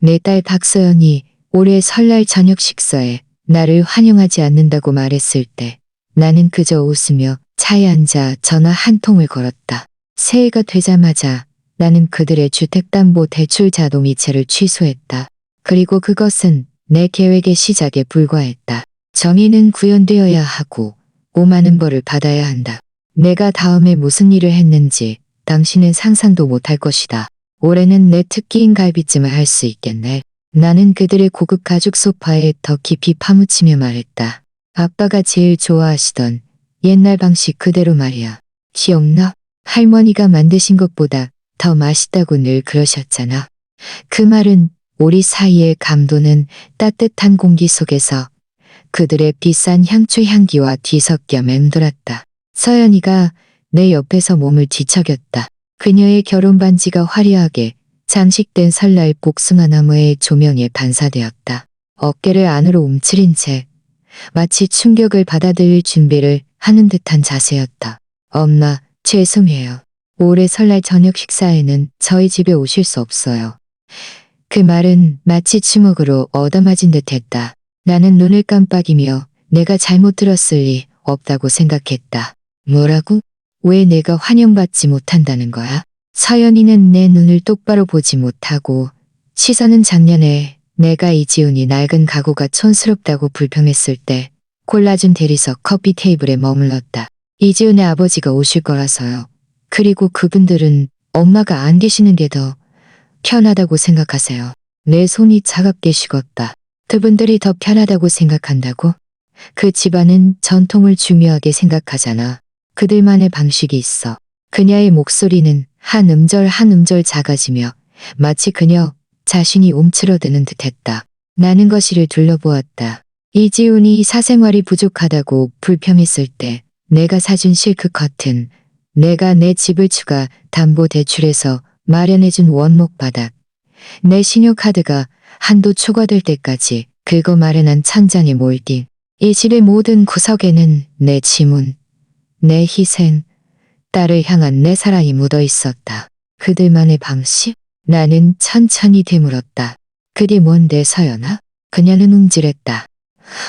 내 딸 박서연이 올해 설날 저녁 식사에 나를 환영하지 않는다고 말했을 때 나는 그저 웃으며 차에 앉아 전화 한 통을 걸었다. 새해가 되자마자 나는 그들의 주택담보대출 자동이체를 취소했다. 그리고 그것은 내 계획의 시작에 불과했다. 정의는 구현되어야 하고 5만 원 벌을 받아야 한다. 내가 다음에 무슨 일을 했는지 당신은 상상도 못할 것이다. 올해는 내 특기인 갈비찜을 할 수 있겠네. 나는 그들의 고급 가죽 소파에 더 깊이 파묻히며 말했다. 아빠가 제일 좋아하시던 옛날 방식 그대로 말이야. 기억나? 할머니가 만드신 것보다 더 맛있다고 늘 그러셨잖아. 그 말은 우리 사이의 감도는 따뜻한 공기 속에서 그들의 비싼 향초 향기와 뒤섞여 맴돌았다. 서연이가 내 옆에서 몸을 뒤척였다. 그녀의 결혼 반지가 화려하게 장식된 설날 복숭아 나무의 조명에 반사되었다. 어깨를 안으로 움츠린 채 마치 충격을 받아들일 준비를 하는 듯한 자세였다. 엄마, 죄송해요. 올해 설날 저녁 식사에는 저희 집에 오실 수 없어요. 그 말은 마치 주먹으로 얻어맞은 듯했다. 나는 눈을 깜빡이며 내가 잘못 들었을 리 없다고 생각했다. 뭐라고? 왜 내가 환영받지 못한다는 거야? 서연이는 내 눈을 똑바로 보지 못하고 시선은 작년에 내가 이지훈이 낡은 가구가 촌스럽다고 불평했을 때 골라준 대리석 커피 테이블에 머물렀다. 이지훈의 아버지가 오실 거라서요. 그리고 그분들은 엄마가 안 계시는 게 더 편하다고 생각하세요. 내 손이 차갑게 식었다. 그분들이 더 편하다고 생각한다고? 그 집안은 전통을 중요하게 생각하잖아. 그들만의 방식이 있어. 그녀의 목소리는 한 음절 한 음절 작아지며 마치 그녀 자신이 움츠러드는 듯했다. 나는 거실을 둘러보았다. 이지훈이 사생활이 부족하다고 불평했을 때 내가 사준 실크 커튼, 내가 내 집을 추가 담보 대출해서 마련해준 원목 바닥, 내 신용카드가 한도 초과될 때까지 긁어 마련한 천장의 몰딩, 이 집의 모든 구석에는 내 지문, 내 희생, 딸을 향한 내 사랑이 묻어 있었다. 그들만의 방식? 나는 천천히 되물었다. 그게 뭔데 서연아? 그녀는 움찔했다.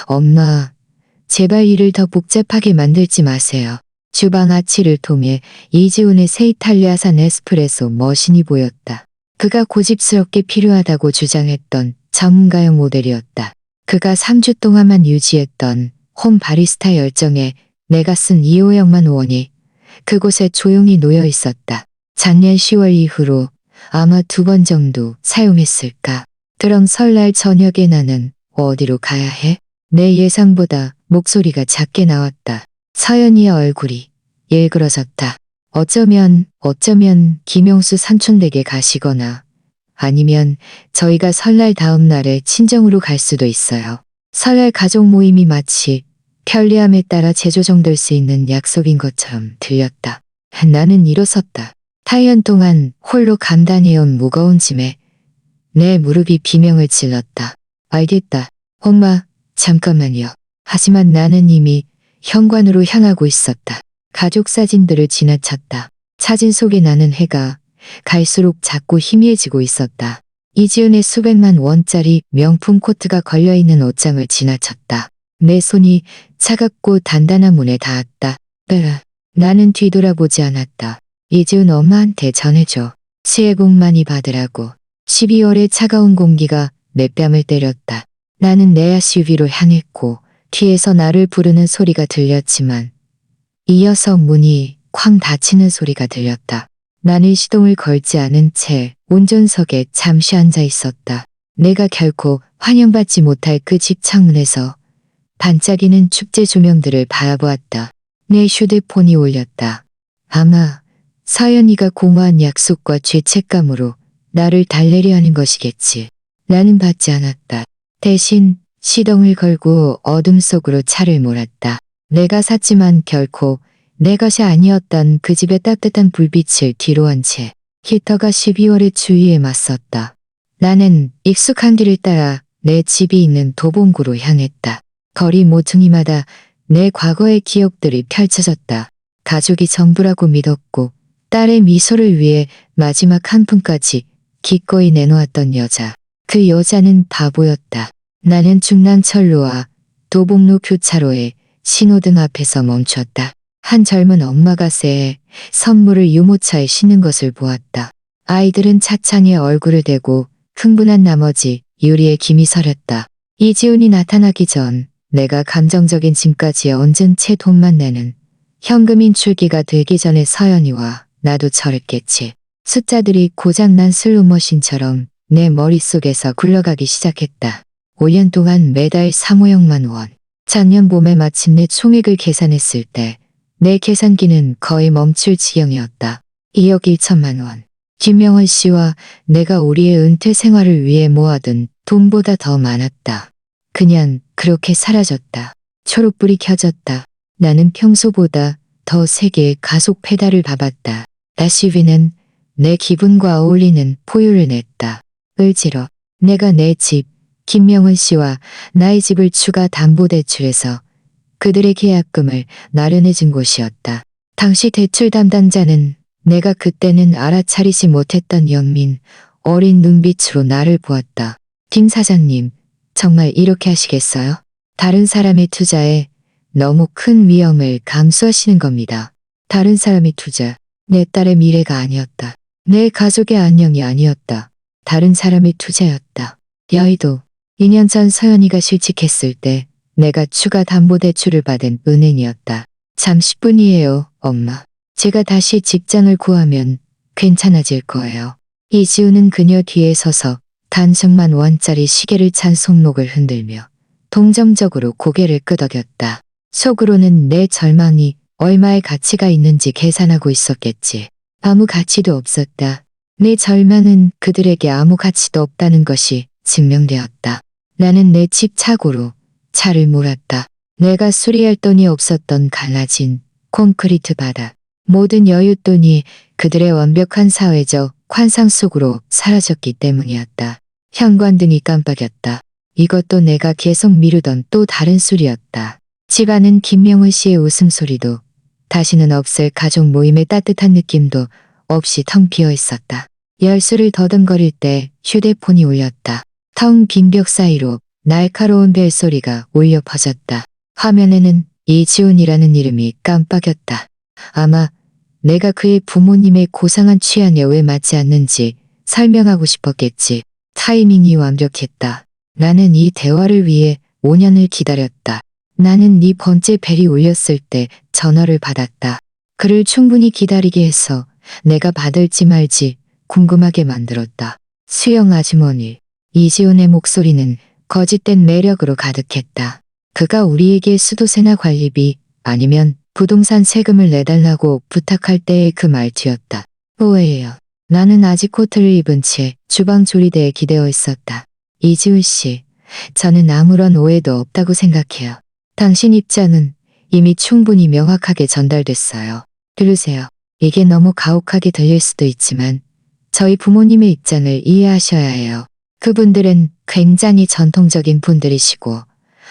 엄마, 제발 일을 더 복잡하게 만들지 마세요. 주방 아치를 통해 이지훈의 새 이탈리아산 에스프레소 머신이 보였다. 그가 고집스럽게 필요하다고 주장했던 전문가용 모델이었다. 그가 3주 동안만 유지했던 홈 바리스타 열정에 내가 쓴 2호형만 원이 그곳에 조용히 놓여 있었다. 작년 10월 이후로 아마 2번 정도 사용했을까. 그럼 설날 저녁에 나는 어디로 가야 해? 내 예상보다 목소리가 작게 나왔다. 서연이의 얼굴이 일그러졌다. 어쩌면 김영수 삼촌 댁에 가시거나 아니면 저희가 설날 다음 날에 친정으로 갈 수도 있어요. 설날 가족 모임이 마치 편리함에 따라 재조정될 수 있는 약속인 것처럼 들렸다. 나는 일어섰다. 8년 동안 홀로 감당해온 무거운 짐에 내 무릎이 비명을 질렀다. 알겠다. 엄마, 잠깐만요. 하지만 나는 이미 현관으로 향하고 있었다. 가족 사진들을 지나쳤다. 사진 속에 나는 해가 갈수록 작고 희미해지고 있었다. 이지은의 수백만 원짜리 명품 코트가 걸려있는 옷장을 지나쳤다. 내 손이 차갑고 단단한 문에 닿았다. 나는 뒤돌아보지 않았다. 이지은 엄마한테 전해줘. 새해 복 많이 받으라고. 12월의 차가운 공기가 내 뺨을 때렸다. 나는 내 SUV로 향했고 뒤에서 나를 부르는 소리가 들렸지만 이어서 문이 쾅 닫히는 소리가 들렸다. 나는 시동을 걸지 않은 채 운전석에 잠시 앉아 있었다. 내가 결코 환영받지 못할 그 집 창문에서 반짝이는 축제 조명들을 바라보았다. 내 휴대폰이 울렸다. 아마 서연이가 공허한 약속과 죄책감으로 나를 달래려 하는 것이겠지. 나는 받지 않았다. 대신 시동을 걸고 어둠 속으로 차를 몰았다. 내가 샀지만 결코 내 것이 아니었던 그 집의 따뜻한 불빛을 뒤로 한 채 히터가 12월의 추위에 맞섰다. 나는 익숙한 길을 따라 내 집이 있는 도봉구로 향했다. 거리 모퉁이마다 내 과거의 기억들이 펼쳐졌다. 가족이 전부라고 믿었고 딸의 미소를 위해 마지막 한 푼까지 기꺼이 내놓았던 여자. 그 여자는 바보였다. 나는 중랑철로와 도봉로 교차로에 신호등 앞에서 멈췄다. 한 젊은 엄마가 새에 선물을 유모차에 싣는 것을 보았다. 아이들은 차창에 얼굴을 대고 흥분한 나머지 유리에 김이 서렸다. 이지훈이 나타나기 전 내가 감정적인 짐까지 얹은 채 돈만 내는 현금 인출기가 되기 전에 서연이와 나도 절했겠지. 숫자들이 고장난 슬롯머신처럼 내 머릿속에서 굴러가기 시작했다. 5년 동안 매달 3-5억만 원. 작년 봄에 마침내 총액을 계산했을 때 내 계산기는 거의 멈출 지경이었다. 2억 1천만 원. 김명원 씨와 내가 우리의 은퇴 생활을 위해 모아둔 돈보다 더 많았다. 그냥 그렇게 사라졌다. 초록불이 켜졌다. 나는 평소보다 더 세게 가속 페달을 밟았다. SUV는 내 기분과 어울리는 포유를 냈다. 을지로 내가 내 집, 김명은 씨와 나의 집을 추가 담보대출해서 그들의 계약금을 나른해 준 곳이었다. 당시 대출 담당자는 내가 그때는 알아차리지 못했던 연민, 어린 눈빛으로 나를 보았다. 김 사장님, 정말 이렇게 하시겠어요? 다른 사람의 투자에 너무 큰 위험을 감수하시는 겁니다. 다른 사람의 투자, 내 딸의 미래가 아니었다. 내 가족의 안녕이 아니었다. 다른 사람의 투자였다. 여의도, 2년 전 서연이가 실직했을 때 내가 추가 담보대출을 받은 은행이었다. 잠시뿐이에요, 엄마. 제가 다시 직장을 구하면 괜찮아질 거예요. 이지우는 그녀 뒤에 서서 단승만 원짜리 시계를 찬 손목을 흔들며 동정적으로 고개를 끄덕였다. 속으로는 내 절망이 얼마의 가치가 있는지 계산하고 있었겠지. 아무 가치도 없었다. 내 절망은 그들에게 아무 가치도 없다는 것이 증명되었다. 나는 내 집 차고로 차를 몰았다. 내가 수리할 돈이 없었던 갈라진 콘크리트 바닥. 모든 여윳돈이 그들의 완벽한 사회적 환상 속으로 사라졌기 때문이었다. 현관등이 깜빡였다. 이것도 내가 계속 미루던 또 다른 술이었다. 집안은 김명훈 씨의 웃음소리도 다시는 없을 가족 모임의 따뜻한 느낌도 없이 텅 비어 있었다. 열쇠를 더듬거릴 때 휴대폰이 울렸다. 텅 빈 벽 사이로 날카로운 벨소리가 울려 퍼졌다. 화면에는 이지훈이라는 이름이 깜빡였다. 아마 내가 그의 부모님의 고상한 취향에 왜 맞지 않는지 설명하고 싶었겠지. 타이밍이 완벽했다. 나는 이 대화를 위해 5년을 기다렸다. 나는 네 번째 벨이 울렸을 때 전화를 받았다. 그를 충분히 기다리게 해서 내가 받을지 말지 궁금하게 만들었다. 수영 아주머니. 이지훈의 목소리는 거짓된 매력으로 가득했다. 그가 우리에게 수도세나 관리비 아니면 부동산 세금을 내달라고 부탁할 때의 그 말투였다. 오해예요. 나는 아직 코트를 입은 채 주방 조리대에 기대어 있었다. 이지훈 씨, 저는 아무런 오해도 없다고 생각해요. 당신 입장은 이미 충분히 명확하게 전달됐어요. 들으세요. 이게 너무 가혹하게 들릴 수도 있지만 저희 부모님의 입장을 이해하셔야 해요. 그분들은 굉장히 전통적인 분들이시고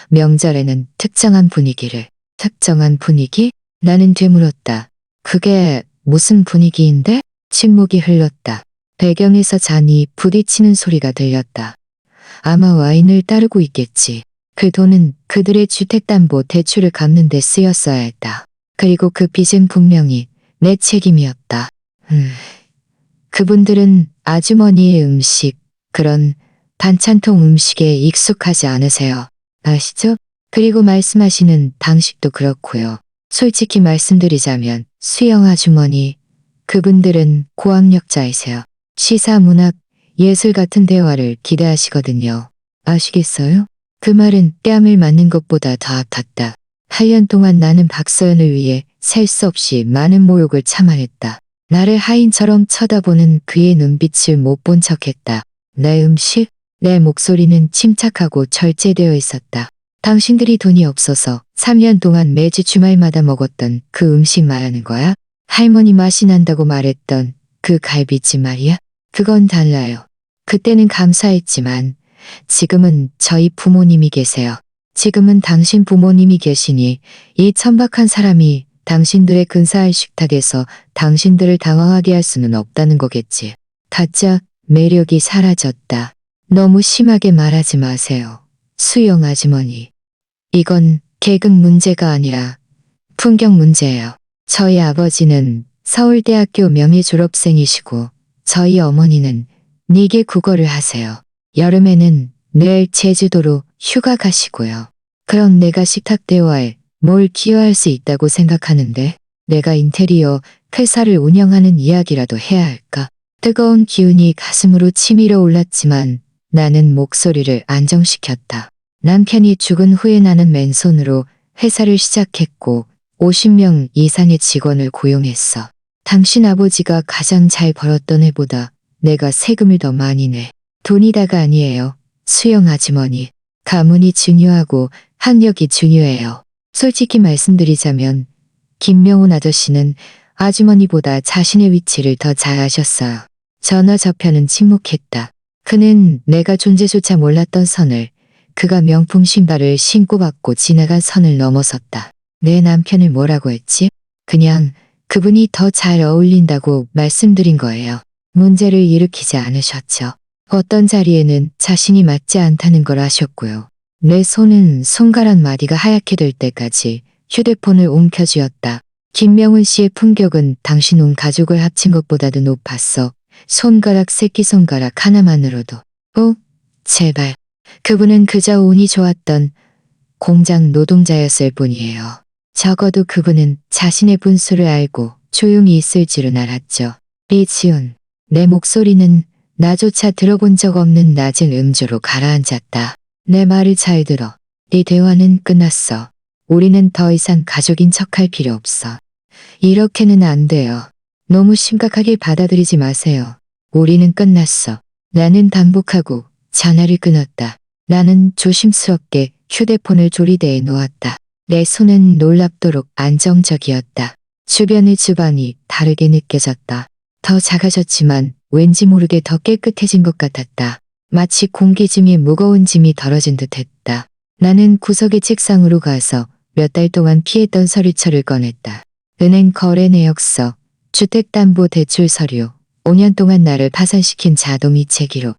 명절에는 특정한 분위기? 나는 되물었다. 그게 무슨 분위기인데? 침묵이 흘렀다. 배경에서 잔이 부딪히는 소리가 들렸다. 아마 와인을 따르고 있겠지. 그 돈은 그들의 주택담보 대출을 갚는 데 쓰였어야 했다. 그리고 그 빚은 분명히 내 책임이었다. 그분들은 아주머니의 음식, 그런 반찬통 음식에 익숙하지 않으세요. 아시죠? 그리고 말씀하시는 방식도 그렇고요. 솔직히 말씀드리자면 수영 아주머니, 그분들은 고학력자이세요. 시사, 문학, 예술 같은 대화를 기대하시거든요. 아시겠어요? 그 말은 뺨을 맞는 것보다 더 아팠다. 8년 동안 나는 박서연을 위해 셀 수 없이 많은 모욕을 참아냈다. 나를 하인처럼 쳐다보는 그의 눈빛을 못 본 척했다. 내 음식, 내 목소리는 침착하고 절제되어 있었다. 당신들이 돈이 없어서 3년 동안 매주 주말마다 먹었던 그 음식 말하는 거야? 할머니 맛이 난다고 말했던 그 갈비찜 말이야? 그건 달라요. 그때는 감사했지만 지금은 저희 부모님이 계세요. 지금은 당신 부모님이 계시니 이 천박한 사람이 당신들의 근사한 식탁에서 당신들을 당황하게 할 수는 없다는 거겠지. 가짜 매력이 사라졌다. 너무 심하게 말하지 마세요. 수영 아주머니. 이건 계급 문제가 아니라 풍경 문제예요. 저희 아버지는 서울대학교 명예 졸업생이시고 저희 어머니는 니게 국어를 하세요. 여름에는 늘 제주도로 휴가 가시고요. 그럼 내가 식탁대화에 뭘 기여할 수 있다고 생각하는데 내가 인테리어 회사를 운영하는 이야기라도 해야 할까? 뜨거운 기운이 가슴으로 치밀어 올랐지만 나는 목소리를 안정시켰다. 남편이 죽은 후에 나는 맨손으로 회사를 시작했고 50명 이상의 직원을 고용했어. 당신 아버지가 가장 잘 벌었던 해보다 내가 세금을 더 많이 내. 돈이 다가 아니에요. 수영 아주머니. 가문이 중요하고 학력이 중요해요. 솔직히 말씀드리자면 김명훈 아저씨는 아주머니보다 자신의 위치를 더 잘 아셨어요. 전화 저편은 침묵했다. 그는 내가 존재조차 몰랐던 선을, 그가 명품 신발을 신고 받고 지나간 선을 넘어섰다. 내 남편을 뭐라고 했지? 그냥 그분이 더 잘 어울린다고 말씀드린 거예요. 문제를 일으키지 않으셨죠. 어떤 자리에는 자신이 맞지 않다는 걸 아셨고요. 내 손은 손가락 마디가 하얗게 될 때까지 휴대폰을 움켜쥐었다. 김명훈 씨의 품격은 당신 온 가족을 합친 것보다도 높았어. 손가락 새끼손가락 하나만으로도. 제발. 그분은 그저 운이 좋았던 공장 노동자였을 뿐이에요. 적어도 그분은 자신의 분수를 알고 조용히 있을 줄은 알았죠. 리지훈. 내 목소리는 나조차 들어본 적 없는 낮은 음조로 가라앉았다. 내 말을 잘 들어. 네 대화는 끝났어. 우리는 더 이상 가족인 척할 필요 없어. 이렇게는 안 돼요. 너무 심각하게 받아들이지 마세요. 우리는 끝났어. 나는 단복하고 전화를 끊었다. 나는 조심스럽게 휴대폰을 조리대에 놓았다. 내 손은 놀랍도록 안정적이었다. 주변의 주방이 다르게 느껴졌다. 더 작아졌지만 왠지 모르게 더 깨끗해진 것 같았다. 마치 공기짐이 무거운 짐이 덜어진 듯했다. 나는 구석의 책상으로 가서 몇 달 동안 피했던 서류처를 꺼냈다. 은행 거래 내역서, 주택담보대출 서류, 5년 동안 나를 파산시킨 자동이체 기록.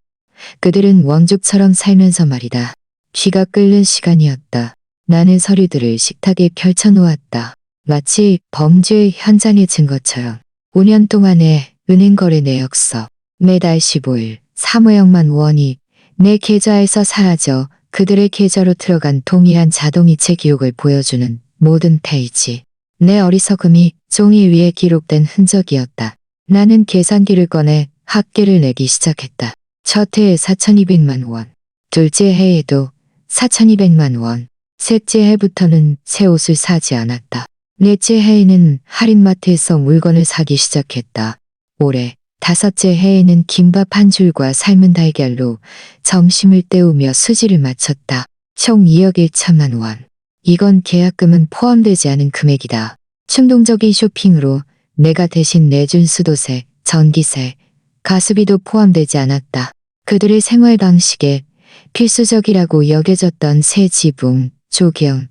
그들은 왕족처럼 살면서 말이다. 귀가 끓는 시간이었다. 나는 서류들을 식탁에 펼쳐놓았다. 마치 범죄의 현장의 증거처럼. 5년 동안의 은행 거래 내역서. 매달 15일 사무역만 원이 내 계좌에서 사라져 그들의 계좌로 들어간 동일한 자동이체 기록을 보여주는 모든 페이지. 내 어리석음이 종이 위에 기록된 흔적이었다. 나는 계산기를 꺼내 합계를 내기 시작했다. 첫 해에 4,200만 원. 둘째 해에도 4,200만 원. 셋째 해부터는 새 옷을 사지 않았다. 넷째 해에는 할인마트에서 물건을 사기 시작했다. 올해 다섯째 해에는 김밥 한 줄과 삶은 달걀로 점심을 때우며 수지를 마쳤다. 총 2억 1천만 원. 이건 계약금은 포함되지 않은 금액이다. 충동적인 쇼핑으로 내가 대신 내준 수도세, 전기세, 가스비도 포함되지 않았다. 그들의 생활 방식에 필수적이라고 여겨졌던 새 지붕, 조경,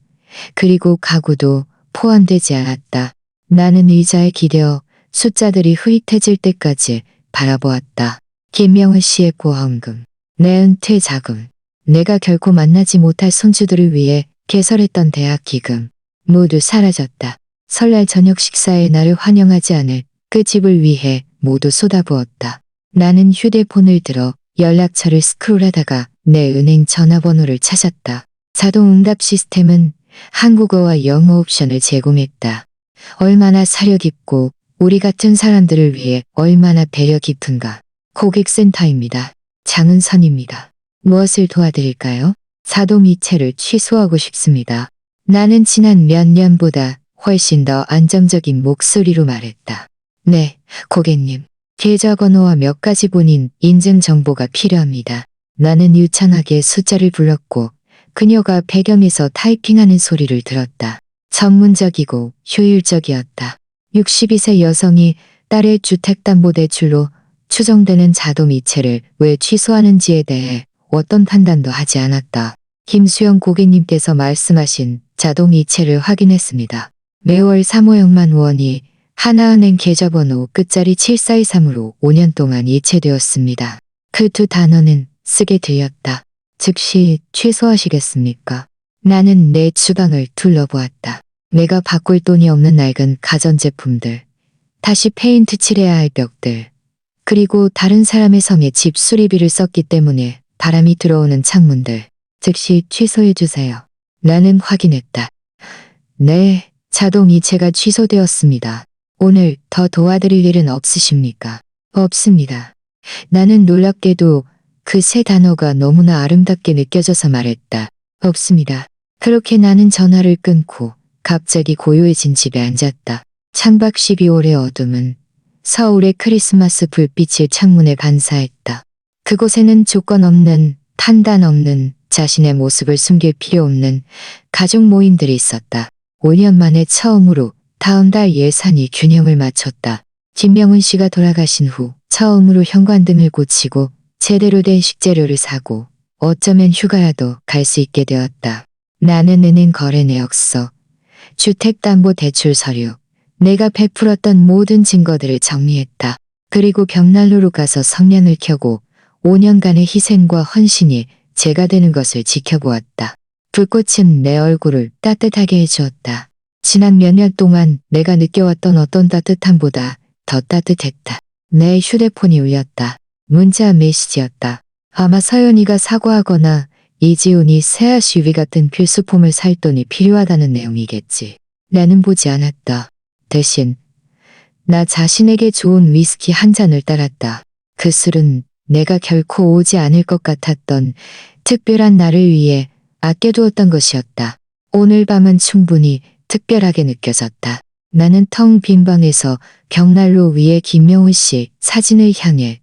그리고 가구도 포함되지 않았다. 나는 의자에 기대어 숫자들이 흐릿해질 때까지 바라보았다. 김명훈 씨의 보험금, 내 은퇴 자금, 내가 결코 만나지 못할 손주들을 위해 개설했던 대학 기금, 모두 사라졌다. 설날 저녁 식사에 나를 환영하지 않을 그 집을 위해 모두 쏟아부었다. 나는 휴대폰을 들어 연락처를 스크롤하다가 내 은행 전화번호를 찾았다. 자동 응답 시스템은 한국어와 영어 옵션을 제공했다. 얼마나 사려 깊고 우리 같은 사람들을 위해 얼마나 배려 깊은가. 고객센터입니다. 장은선입니다. 무엇을 도와드릴까요? 자동이체를 취소하고 싶습니다. 나는 지난 몇 년보다 훨씬 더 안정적인 목소리로 말했다. 네, 고객님. 계좌번호와 몇 가지 본인 인증 정보가 필요합니다. 나는 유창하게 숫자를 불렀고 그녀가 배경에서 타이핑하는 소리를 들었다. 전문적이고 효율적이었다. 62세 여성이 딸의 주택담보대출로 추정되는 자동이체를 왜 취소하는지에 대해 어떤 판단도 하지 않았다. 김수영 고객님께서 말씀하신 자동이체를 확인했습니다. 매월 3,500만 원이 하나은행 계좌번호 끝자리 7423으로 5년 동안 이체되었습니다. 그 두 단어는 쓰게 들렸다. 즉시 취소하시겠습니까? 나는 내 주방을 둘러보았다. 내가 바꿀 돈이 없는 낡은 가전제품들, 다시 페인트 칠해야 할 벽들, 그리고 다른 사람의 성에 집 수리비를 썼기 때문에 바람이 들어오는 창문들, 즉시 취소해주세요. 나는 확인했다. 네, 자동 이체가 취소되었습니다. 오늘 더 도와드릴 일은 없으십니까? 없습니다. 나는 놀랍게도 그 세 단어가 너무나 아름답게 느껴져서 말했다. 없습니다. 그렇게 나는 전화를 끊고 갑자기 고요해진 집에 앉았다. 창밖 12월의 어둠은 서울의 크리스마스 불빛을 창문에 반사했다. 그곳에는 조건 없는, 판단 없는, 자신의 모습을 숨길 필요 없는 가족 모임들이 있었다. 5년 만에 처음으로 다음 달 예산이 균형을 맞췄다. 김명훈 씨가 돌아가신 후 처음으로 현관등을 고치고 제대로 된 식재료를 사고 어쩌면 휴가라도 갈 수 있게 되었다. 나는 은행 거래 내역서, 주택담보대출 서류, 내가 베풀었던 모든 증거들을 정리했다. 그리고 벽난로로 가서 성냥을 켜고 5년간의 희생과 헌신이 제가 되는 것을 지켜보았다. 불꽃은 내 얼굴을 따뜻하게 해주었다. 지난 몇 년 동안 내가 느껴왔던 어떤 따뜻함보다 더 따뜻했다. 내 휴대폰이 울렸다. 문자 메시지였다. 아마 서연이가 사과하거나 이지훈이 새 SUV 같은 필수품을 살 돈이 필요하다는 내용이겠지. 나는 보지 않았다. 대신 나 자신에게 좋은 위스키 한 잔을 따랐다. 그 술은 내가 결코 오지 않을 것 같았던 특별한 날을 위해 아껴두었던 것이었다. 오늘 밤은 충분히 특별하게 느껴졌다. 나는 텅 빈 방에서 벽난로 위에 김명훈 씨 사진을 향해,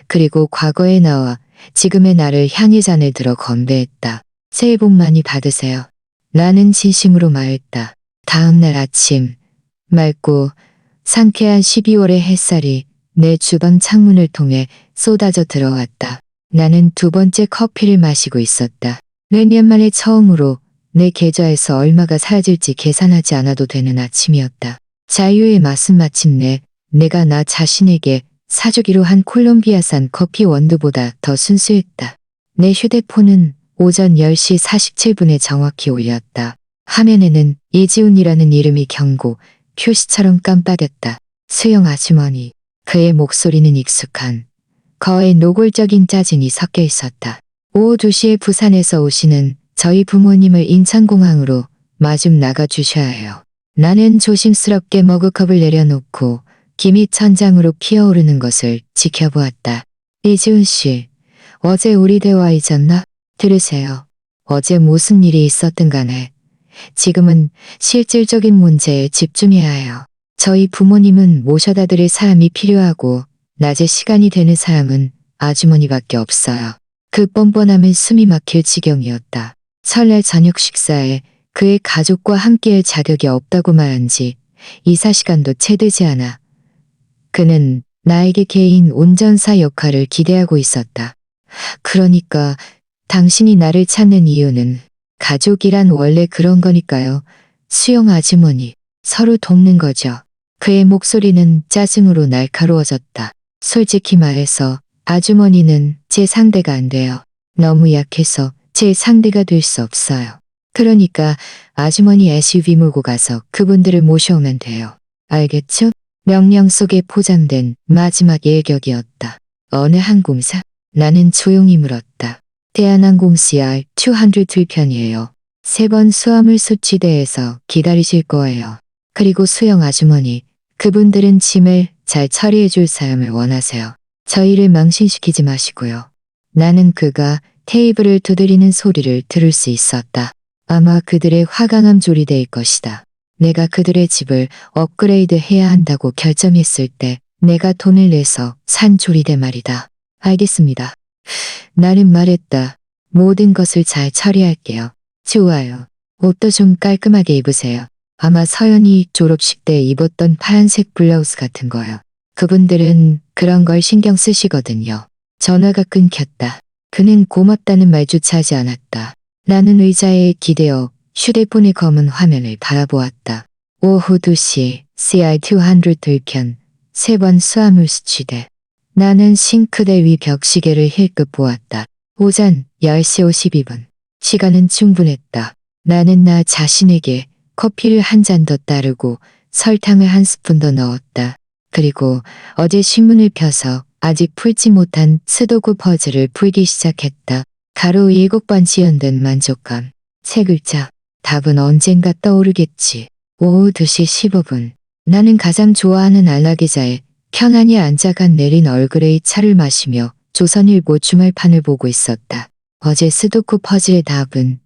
그리고 과거의 나와 지금의 나를 향해 잔을 들어 건배했다. 새해 복 많이 받으세요. 나는 진심으로 말했다. 다음 날 아침, 맑고 상쾌한 12월의 햇살이 내 주방 창문을 통해 쏟아져 들어왔다. 나는 두 번째 커피를 마시고 있었다. 몇 년 만에 처음으로 내 계좌에서 얼마가 사라질지 계산하지 않아도 되는 아침이었다. 자유의 맛은 마침내 내가 나 자신에게 사주기로 한 콜롬비아산 커피 원두보다 더 순수했다. 내 휴대폰은 오전 10시 47분에 정확히 울렸다. 화면에는 이지훈이라는 이름이 경고, 표시처럼 깜빡였다. 수영 아주머니. 그의 목소리는 익숙한, 거의 노골적인 짜증이 섞여 있었다. 오후 2시에 부산에서 오시는 저희 부모님을 인천공항으로 마중 나가주셔야 해요. 나는 조심스럽게 머그컵을 내려놓고 김이 천장으로 피어오르는 것을 지켜보았다. 이지훈 씨, 어제 우리 대화 잊었나? 들으세요. 어제 무슨 일이 있었든 간에 지금은 실질적인 문제에 집중해야 해요. 저희 부모님은 모셔다 드릴 사람이 필요하고 낮에 시간이 되는 사람은 아주머니밖에 없어요. 그 뻔뻔함은 숨이 막힐 지경이었다. 설날 저녁 식사에 그의 가족과 함께할 자격이 없다고 말한 지 이사 시간도 채 되지 않아 그는 나에게 개인 운전사 역할을 기대하고 있었다. 그러니까 당신이 나를 찾는 이유는 가족이란 원래 그런 거니까요. 수영 아주머니, 서로 돕는 거죠. 그의 목소리는 짜증으로 날카로워졌다. 솔직히 말해서 아주머니는 제 상대가 안 돼요. 너무 약해서 제 상대가 될 수 없어요. 그러니까 아주머니 SUV 몰고 가서 그분들을 모셔오면 돼요. 알겠죠? 명령 속에 포장된 마지막 일격이었다. 어느 항공사? 나는 조용히 물었다. 대한항공 CR200 편이에요. 3번 수화물 수치대에서 기다리실 거예요. 그리고 수영 아주머니, 그분들은 짐을 잘 처리해 줄 사람을 원하세요. 저희를 망신시키지 마시고요. 나는 그가 테이블을 두드리는 소리를 들을 수 있었다. 아마 그들의 화강암 조리대일 것이다. 내가 그들의 집을 업그레이드 해야 한다고 결정했을 때 내가 돈을 내서 산 조리대 말이다. 알겠습니다. 나는 말했다. 모든 것을 잘 처리할게요. 좋아요. 옷도 좀 깔끔하게 입으세요. 아마 서연이 졸업식 때 입었던 파란색 블라우스 같은 거요. 그분들은 그런 걸 신경 쓰시거든요. 전화가 끊겼다. 그는 고맙다는 말조차 하지 않았다. 나는 의자에 기대어 휴대폰의 검은 화면을 바라보았다. 오후 2시 CR200 들편 3번 수화물 수치대. 나는 싱크대 위 벽시계를 힐끗 보았다. 오전 10시 52분. 시간은 충분했다. 나는 나 자신에게 커피를 한 잔 더 따르고 설탕을 한 스푼 더 넣었다. 그리고 어제 신문을 펴서 아직 풀지 못한 스도쿠 퍼즐을 풀기 시작했다. 가로 7번 지연된 만족감. 세 글자. 답은 언젠가 떠오르겠지. 오후 2시 15분. 나는 가장 좋아하는 안락의자에 편안히 앉아간 내린 얼그레이 차를 마시며 조선일보 주말판을 보고 있었다. 어제 스도쿠 퍼즐의 답은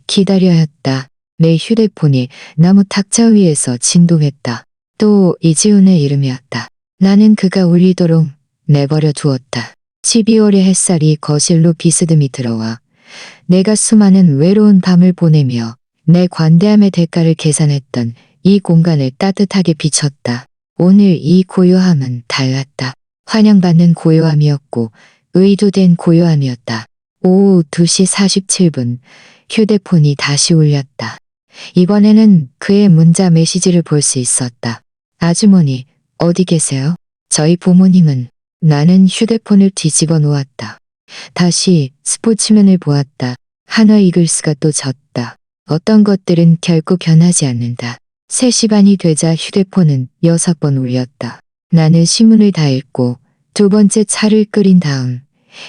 기다려였다. 내 휴대폰이 나무 탁자 위에서 진동했다. 또 이지훈의 이름이었다. 나는 그가 울리도록 내버려 두었다. 12월의 햇살이 거실로 비스듬히 들어와 내가 수많은 외로운 밤을 보내며 내 관대함의 대가를 계산했던 이 공간을 따뜻하게 비췄다. 오늘 이 고요함은 달랐다. 환영받는 고요함이었고 의도된 고요함이었다. 오후 2시 47분 휴대폰이 다시 울렸다. 이번에는 그의 문자 메시지를 볼 수 있었다. 아주머니, 어디 계세요? 저희 부모님은. 나는 휴대폰을 뒤집어 놓았다. 다시 스포츠면을 보았다. 한화 이글스가 또 졌다. 어떤 것들은 결코 변하지 않는다. 3시 반이 되자 휴대폰은 6번 울렸다. 나는 신문을 다 읽고 두 번째 차를 끓인 다음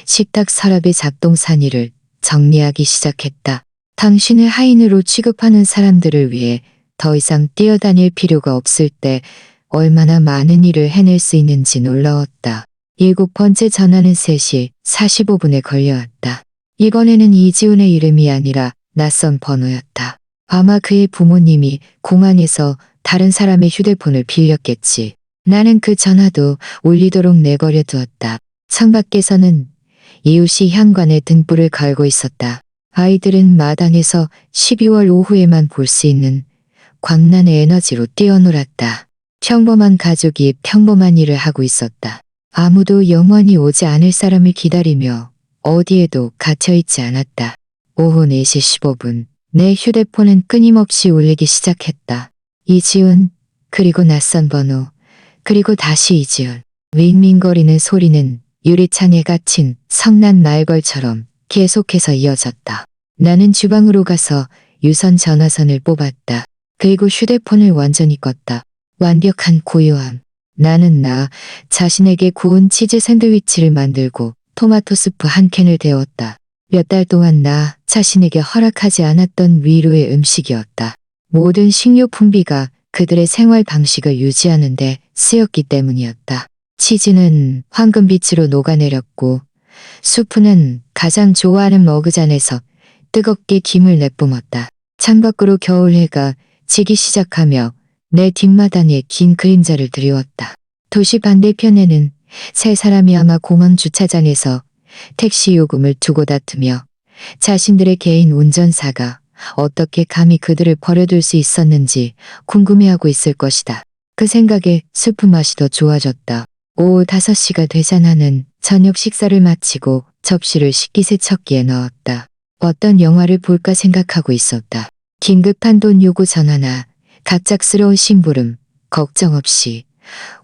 식탁 서랍의 작동 산이를 정리하기 시작했다. 당신을 하인으로 취급하는 사람들을 위해 더 이상 뛰어다닐 필요가 없을 때 얼마나 많은 일을 해낼 수 있는지 놀라웠다. 7번째 전화는 3시 45분에 걸려왔다. 이번에는 이지훈의 이름이 아니라 낯선 번호였다. 아마 그의 부모님이 공항에서 다른 사람의 휴대폰을 빌렸겠지. 나는 그 전화도 울리도록 내버려 두었다. 창밖에서는 이웃이 현관에 등불을 걸고 있었다. 아이들은 마당에서 12월 오후에만 볼 수 있는 광란의 에너지로 뛰어놀았다. 평범한 가족이 평범한 일을 하고 있었다. 아무도 영원히 오지 않을 사람을 기다리며 어디에도 갇혀있지 않았다. 오후 4시 15분 내 휴대폰은 끊임없이 울리기 시작했다. 이지훈, 그리고 낯선 번호, 그리고 다시 이지훈. 윙윙거리는 소리는 유리창에 갇힌 성난 말벌처럼 계속해서 이어졌다. 나는 주방으로 가서 유선 전화선을 뽑았다. 그리고 휴대폰을 완전히 껐다. 완벽한 고요함. 나는 나 자신에게 구운 치즈 샌드위치를 만들고 토마토 스프 한 캔을 데웠다. 몇 달 동안 나 자신에게 허락하지 않았던 위로의 음식이었다. 모든 식료 풍비가 그들의 생활 방식을 유지하는데 쓰였기 때문이었다. 치즈는 황금빛으로 녹아내렸고 수프는 가장 좋아하는 머그잔에서 뜨겁게 김을 내뿜었다. 창밖으로 겨울해가 지기 시작하며 내 뒷마당에 긴 그림자를 드리웠다. 도시 반대편에는 세 사람이 아마 공항 주차장에서 택시 요금을 두고 다투며 자신들의 개인 운전사가 어떻게 감히 그들을 버려둘 수 있었는지 궁금해하고 있을 것이다. 그 생각에 스프 맛이 더 좋아졌다. 오후 5시가 되자 나는 저녁 식사를 마치고 접시를 식기세척기에 넣었다. 어떤 영화를 볼까 생각하고 있었다. 긴급한 돈 요구 전화나 갑작스러운 심부름, 걱정 없이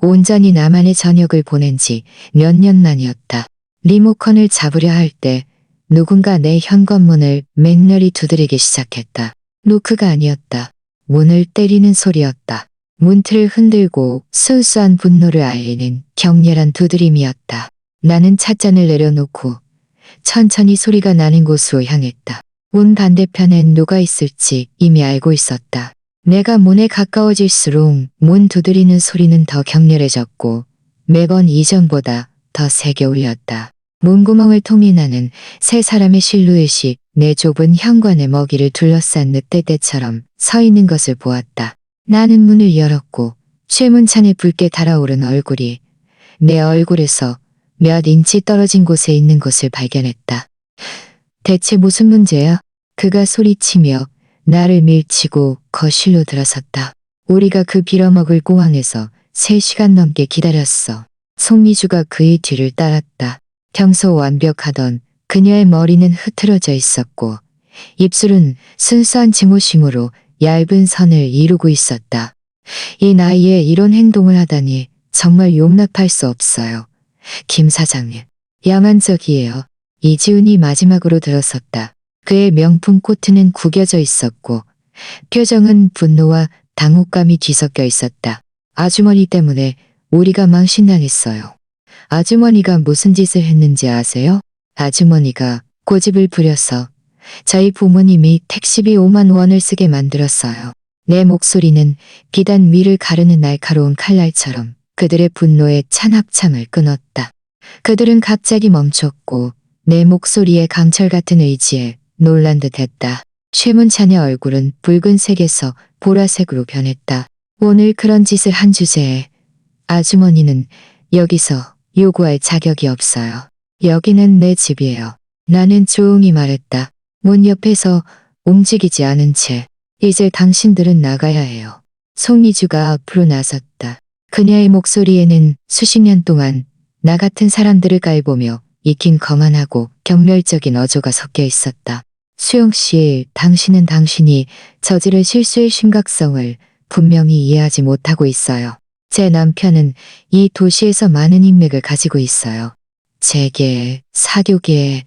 온전히 나만의 저녁을 보낸 지 몇 년 만이었다. 리모컨을 잡으려 할 때 누군가 내 현관문을 맹렬히 두드리기 시작했다. 노크가 아니었다. 문을 때리는 소리였다. 문틀을 흔들고 순수한 분노를 알리는 격렬한 두드림이었다. 나는 찻잔을 내려놓고 천천히 소리가 나는 곳으로 향했다. 문 반대편엔 누가 있을지 이미 알고 있었다. 내가 문에 가까워질수록 문 두드리는 소리는 더 격렬해졌고 매번 이전보다 더 세게 울렸다. 문구멍을 통해 나는 세 사람의 실루엣이 내 좁은 현관의 먹이를 둘러싼 늑대떼처럼 서 있는 것을 보았다. 나는 문을 열었고 쇠문찬에 붉게 달아오른 얼굴이 내 얼굴에서 몇 인치 떨어진 곳에 있는 것을 발견했다. 대체 무슨 문제야? 그가 소리치며 나를 밀치고 거실로 들어섰다. 우리가 그 빌어먹을 공항에서 3시간 넘게 기다렸어. 송미주가 그의 뒤를 따랐다. 평소 완벽하던 그녀의 머리는 흐트러져 있었고 입술은 순수한 증오심으로 얇은 선을 이루고 있었다. 이 나이에 이런 행동을 하다니 정말 용납할 수 없어요. 김 사장님, 야만적이에요. 이지훈이 마지막으로 들어섰다. 그의 명품 코트는 구겨져 있었고 표정은 분노와 당혹감이 뒤섞여 있었다. 아주머니 때문에 우리가 망신당했어요. 아주머니가 무슨 짓을 했는지 아세요? 아주머니가 고집을 부려서 저희 부모님이 택시비 5만 원을 쓰게 만들었어요. 내 목소리는 비단 위를 가르는 날카로운 칼날처럼 그들의 분노에 찬 합창을 끊었다. 그들은 갑자기 멈췄고 내 목소리에 강철 같은 의지에 놀란 듯 했다. 최문찬의 얼굴은 붉은색에서 보라색으로 변했다. 오늘 그런 짓을 한 주제에 아주머니는 여기서 요구할 자격이 없어요. 여기는 내 집이에요. 나는 조용히 말했다. 문 옆에서 움직이지 않은 채 이제 당신들은 나가야 해요. 송미주가 앞으로 나섰다. 그녀의 목소리에는 수십 년 동안 나 같은 사람들을 깔보며 익힌 거만하고 경멸적인 어조가 섞여 있었다. 수영 씨, 당신은 당신이 저지른 실수의 심각성을 분명히 이해하지 못하고 있어요. 제 남편은 이 도시에서 많은 인맥을 가지고 있어요. 재계, 사교계,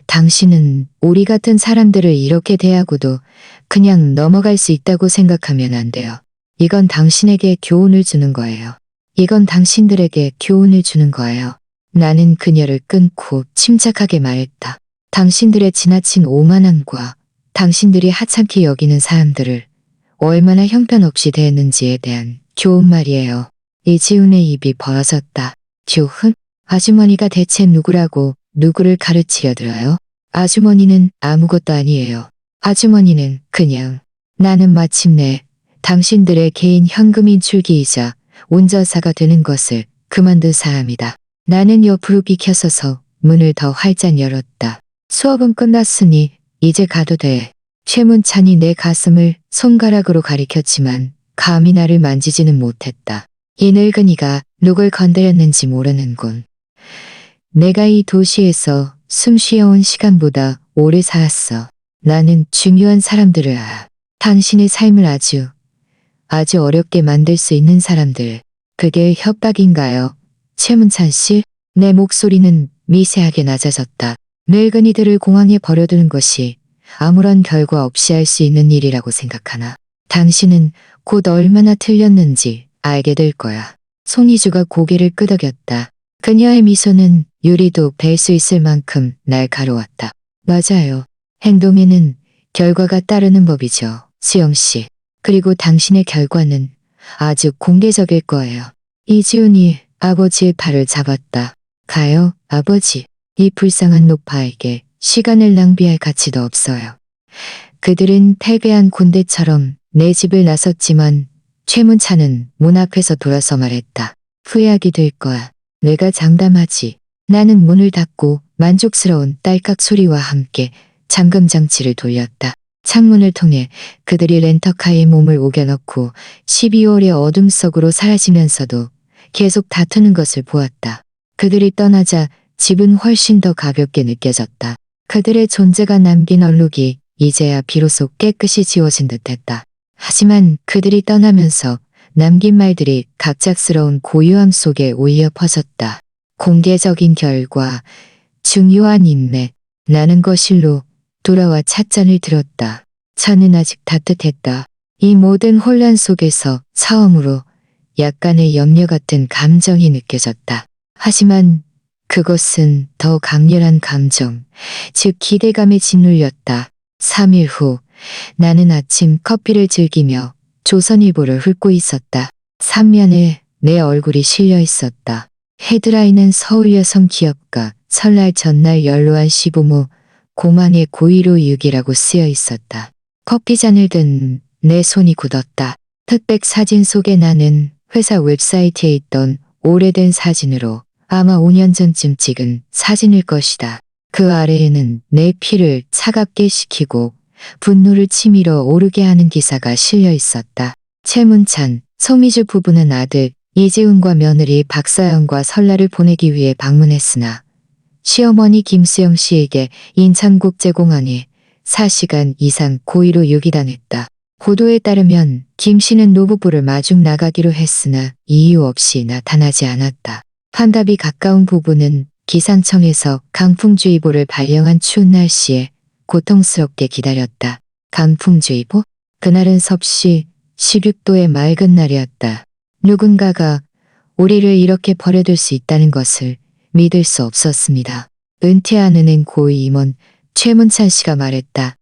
당신은 우리 같은 사람들을 이렇게 대하고도 그냥 넘어갈 수 있다고 생각하면 안 돼요. 이건 당신에게 교훈을 주는 거예요. 이건 당신들에게 교훈을 주는 거예요. 나는 그녀를 끊고 침착하게 말했다. 당신들의 지나친 오만함과 당신들이 하찮게 여기는 사람들을 얼마나 형편없이 대했는지에 대한 교훈 말이에요. 이지훈의 입이 벌어졌다. 교훈? 아주머니가 대체 누구라고 누구를 가르치려 들어요? 아주머니는 아무것도 아니에요. 아주머니는 그냥 나는 마침내 당신들의 개인 현금 인출기이자 운전사가 되는 것을 그만둔 사람이다. 나는 옆으로 비켜서서 문을 더 활짝 열었다. 수업은 끝났으니 이제 가도 돼. 최문찬이 내 가슴을 손가락으로 가리켰지만 감히 나를 만지지는 못했다. 이 늙은이가 누굴 건드렸는지 모르는군. 내가 이 도시에서 숨 쉬어온 시간보다 오래 살았어. 나는 중요한 사람들을 알아. 당신의 삶을 아주 어렵게 만들 수 있는 사람들. 그게 협박인가요? 최문찬 씨? 내 목소리는 미세하게 낮아졌다. 늙은이들을 공항에 버려두는 것이 아무런 결과 없이 할 수 있는 일이라고 생각하나? 당신은 곧 얼마나 틀렸는지 알게 될 거야. 송이주가 고개를 끄덕였다. 그녀의 미소는 유리도 벨 수 있을 만큼 날카로웠다. 맞아요. 행동에는 결과가 따르는 법이죠. 수영씨. 그리고 당신의 결과는 아주 공개적일 거예요. 이지훈이 아버지의 팔을 잡았다. 가요, 아버지. 이 불쌍한 노파에게 시간을 낭비할 가치도 없어요. 그들은 패배한 군대처럼 내 집을 나섰지만 최문찬은 문 앞에서 돌아서 말했다. 후회하게 될 거야. 내가 장담하지. 나는 문을 닫고 만족스러운 딸깍 소리와 함께 잠금 장치를 돌렸다. 창문을 통해 그들이 렌터카에 몸을 우겨넣고 12월의 어둠 속으로 사라지면서도 계속 다투는 것을 보았다. 그들이 떠나자 집은 훨씬 더 가볍게 느껴졌다. 그들의 존재가 남긴 얼룩이 이제야 비로소 깨끗이 지워진 듯했다. 하지만 그들이 떠나면서 남긴 말들이 갑작스러운 고요함 속에 울려 퍼졌다. 공개적인 결과, 중요한 인맥, 나는 거실로 돌아와 찻잔을 들었다. 차는 아직 따뜻했다. 이 모든 혼란 속에서 처음으로 약간의 염려 같은 감정이 느껴졌다. 하지만 그것은 더 강렬한 감정, 즉 기대감에 짓눌렸다. 3일 후 나는 아침 커피를 즐기며 조선일보를 훑고 있었다. 3면에 내 얼굴이 실려 있었다. 헤드라인은 서울 여성 기업가 설날 전날 연로한 시부모 고만의 고의로 유기라고 쓰여 있었다. 커피잔을 든 내 손이 굳었다. 흑백 사진 속에 나는 회사 웹사이트에 있던 오래된 사진으로 아마 5년 전쯤 찍은 사진일 것이다. 그 아래에는 내 피를 차갑게 식히고 분노를 치밀어 오르게 하는 기사가 실려 있었다. 최문찬, 송미주 부부는 아들 이지훈과 며느리 박서영과 설날을 보내기 위해 방문했으나 시어머니 김수영 씨에게 인천국제공항에 4시간 이상 고의로 유기당했다. 보도에 따르면 김 씨는 노부부를 마중 나가기로 했으나 이유 없이 나타나지 않았다. 환갑이 가까운 부부는 기상청에서 강풍주의보를 발령한 추운 날씨에 고통스럽게 기다렸다. 강풍주의보? 그날은 섭씨 16도의 맑은 날이었다. 누군가가 우리를 이렇게 버려둘 수 있다는 것을 믿을 수 없었습니다. 은퇴한 은행 고위 임원 최문찬 씨가 말했다.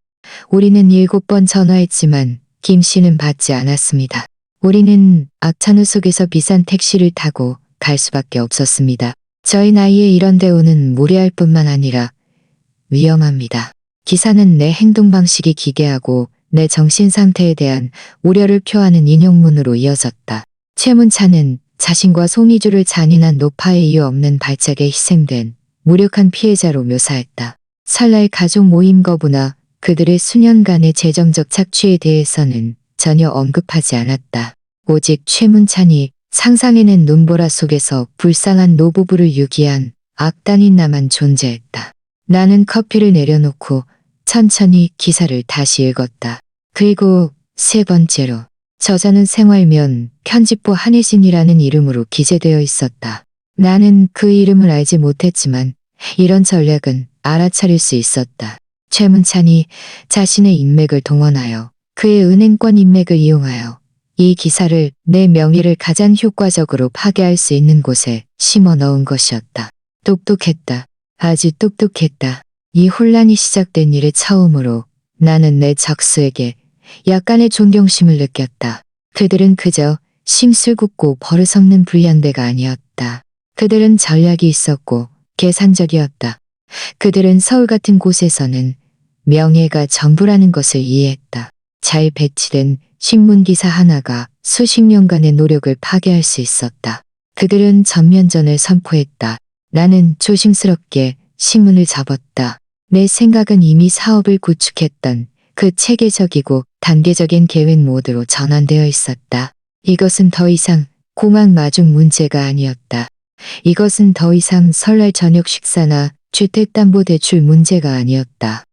우리는 7번 전화했지만 김 씨는 받지 않았습니다. 우리는 악천후 속에서 비싼 택시를 타고 갈 수밖에 없었습니다. 저희 나이에 이런 대우는 무례할 뿐만 아니라 위험합니다. 기사는 내 행동 방식이 기괴하고 내 정신 상태에 대한 우려를 표하는 인용문으로 이어졌다. 최문찬은 자신과 송이주를 잔인한 노파의 이유 없는 발작에 희생된 무력한 피해자로 묘사했다. 설날 가족 모임 거부나 그들의 수년간의 재정적 착취에 대해서는 전혀 언급하지 않았다. 오직 최문찬이 상상해낸 눈보라 속에서 불쌍한 노부부를 유기한 악단인 나만 존재했다. 나는 커피를 내려놓고 천천히 기사를 다시 읽었다. 그리고 세 번째로 저자는 생활면 편집부 한혜진이라는 이름으로 기재되어 있었다. 나는 그 이름을 알지 못했지만 이런 전략은 알아차릴 수 있었다. 최문찬이 자신의 인맥을 동원하여 그의 은행권 인맥을 이용하여 이 기사를 내 명예를 가장 효과적으로 파괴할 수 있는 곳에 심어 넣은 것이었다. 똑똑했다. 아주 똑똑했다. 이 혼란이 시작된 일의 처음으로 나는 내 적수에게 약간의 존경심을 느꼈다. 그들은 그저 심술궂고 버릇없는 불량배가 아니었다. 그들은 전략이 있었고 계산적이었다. 그들은 서울 같은 곳에서는 명예가 전부라는 것을 이해했다. 잘 배치된 신문기사 하나가 수십 년간의 노력을 파괴할 수 있었다. 그들은 전면전을 선포했다. 나는 조심스럽게 신문을 접었다. 내 생각은 이미 사업을 구축했던 그 체계적이고 단계적인 계획 모드로 전환되어 있었다. 이것은 더 이상 공항 마중 문제가 아니었다. 이것은 더 이상 설날 저녁 식사나 주택담보대출 문제가 아니었다.